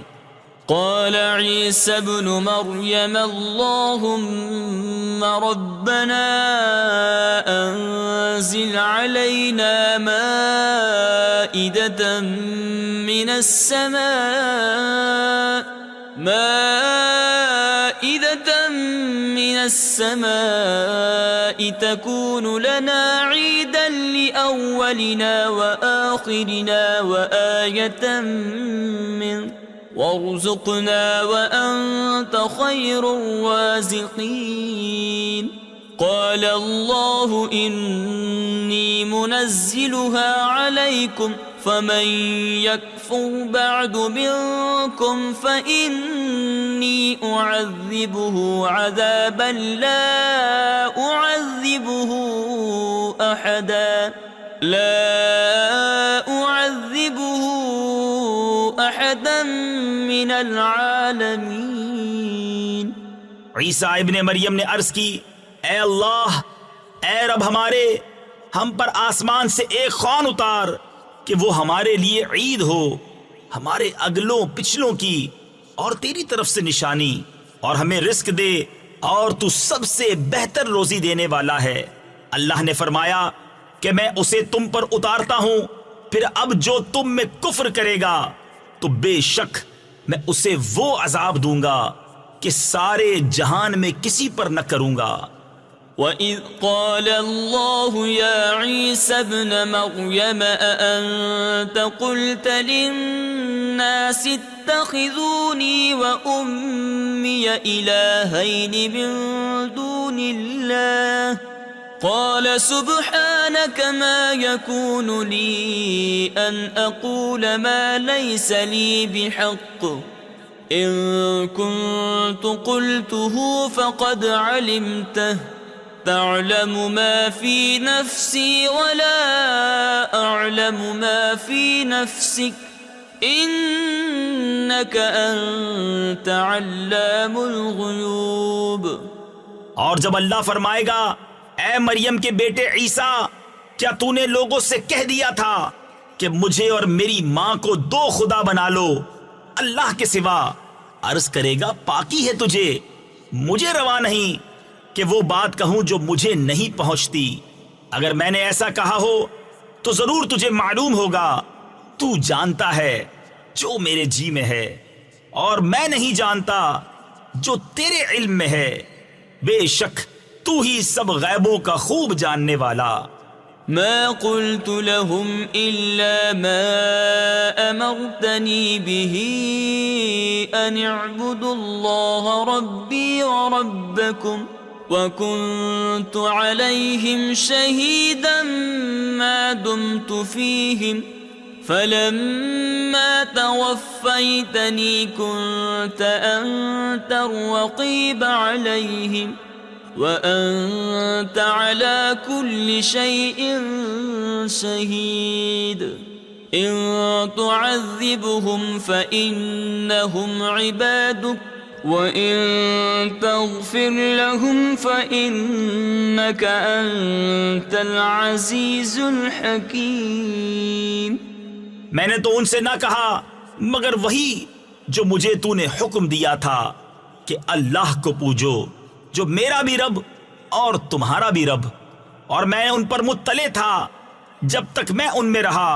قال عيسى ابن مريم اللهم ربنا أنزل علينا مائدة من السماء تكون لنا عيدا لأولنا وآخرنا وآية منك وارزقنا وأنت خير الرازقين قال الله إني منزلها عليكم فمن يكفر بعد منكم فإني أعذبه عذابا لا أعذبه أحدا من العالمین۔ عیسیٰ ابن مریم نے عرض کی اے اللہ، اے رب ہمارے، ہم پر آسمان سے ایک خوان اتار کہ وہ ہمارے لیے عید ہو، ہمارے اگلوں پچھلوں کی اور تیری طرف سے نشانی، اور ہمیں رزق دے اور تو سب سے بہتر روزی دینے والا ہے۔ اللہ نے فرمایا کہ میں اسے تم پر اتارتا ہوں، پھر اب جو تم میں کفر کرے گا تو بے شک میں اسے وہ عذاب دوں گا کہ سارے جہان میں کسی پر نہ کروں گا۔ وَإِذْ قَالَ اللَّهُ يَا عِيسَى ابْنَ مَرْيَمَ أَأَنْتَ قُلْتَ لِلنَّاسِ اتَّخِذُونِي وَأُمِّيَ إِلَٰهَيْنِ مِن دُونِ اللَّهِ قَالَ سُبْحَانَكَ مَا يَكُونُ لِي أَنْ أَقُولَ مَا لَيْسَ لِي بِحَقٍّ إِن كُنتُ قُلْتُهُ فَقَدْ عَلِمْتَهُ تعلم ما في نفسي ولا أعلم ما في نفسك إنك أنت علام الغيوب۔ اور جب اللہ فرمائے گا اے مریم کے بیٹے عیسیٰ، کیا تو نے لوگوں سے کہہ دیا تھا کہ مجھے اور میری ماں کو دو خدا بنا لو اللہ کے سوا؟ عرض کرے گا پاکی ہے تجھے، مجھے روا نہیں کہ وہ بات کہوں جو مجھے نہیں پہنچتی۔ اگر میں نے ایسا کہا ہو تو ضرور تجھے معلوم ہوگا، تو جانتا ہے جو میرے جی میں ہے اور میں نہیں جانتا جو تیرے علم میں ہے، بے شک تو ہی سب غیبوں کا خوب جاننے والا۔ ما قلت لهم إلا ما أمرتني به أن اعبدوا الله ربي وربكم وكنت عليهم شهيدا ما دمت فيهم فلما توفيتني كنت أنت الرقيب عليهم وأنت على كل شيء شهيد إن تعذبهم فإنهم عبادك وَإِن تَغْفِرْ لَهُمْ فَإِنَّكَ أَنْتَ الْعَزِيزُ الْحَكِيمُ۔ میں نے تو ان سے نہ کہا مگر وہی جو مجھے تو نے حکم دیا تھا کہ اللہ کو پوجو جو میرا بھی رب اور تمہارا بھی رب، اور میں ان پر مطلع تھا جب تک میں ان میں رہا،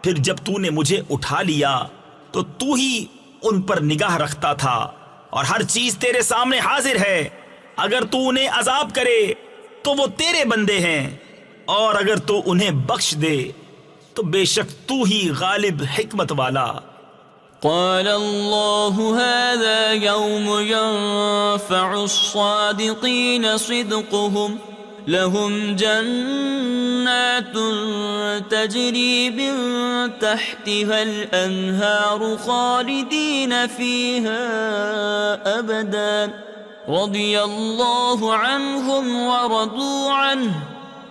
پھر جب تو نے مجھے اٹھا لیا تو تو ہی ان پر نگاہ رکھتا تھا، اور ہر چیز تیرے سامنے حاضر ہے۔ اگر تو انہیں عذاب کرے تو وہ تیرے بندے ہیں، اور اگر تو انہیں بخش دے تو بے شک تو ہی غالب حکمت والا۔ قال الله هذا يوم ينفع الصادقين صدقهم لهم جنات جنات تجري من تحتها الأنهار خالدين فيها أبدا رضي الله عنهم ورضوا عنه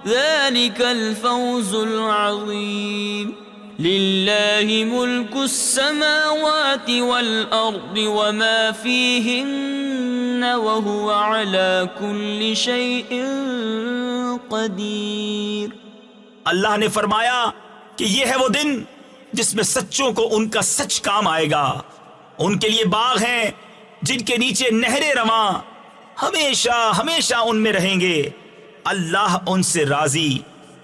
ذلك الفوز العظيم لله ملك السماوات والأرض وما فيهن وهو على كل شيء قدیر۔ اللہ نے فرمایا کہ یہ ہے وہ دن جس میں سچوں کو ان کا سچ کام آئے گا۔ ان کے لیے باغ ہیں جن کے نیچے نہریں رواں، ہمیشہ ہمیشہ ان میں رہیں گے۔ اللہ ان سے راضی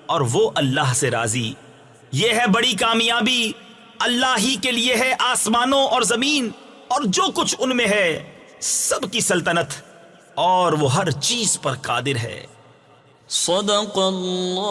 اور وہ اللہ سے راضی۔ یہ ہے بڑی کامیابی، اللہ ہی کے لیے ہے آسمانوں اور زمین اور جو کچھ ان میں ہے، سب کی سلطنت، اور وہ ہر چیز پر قادر ہے۔ صدق اللہ۔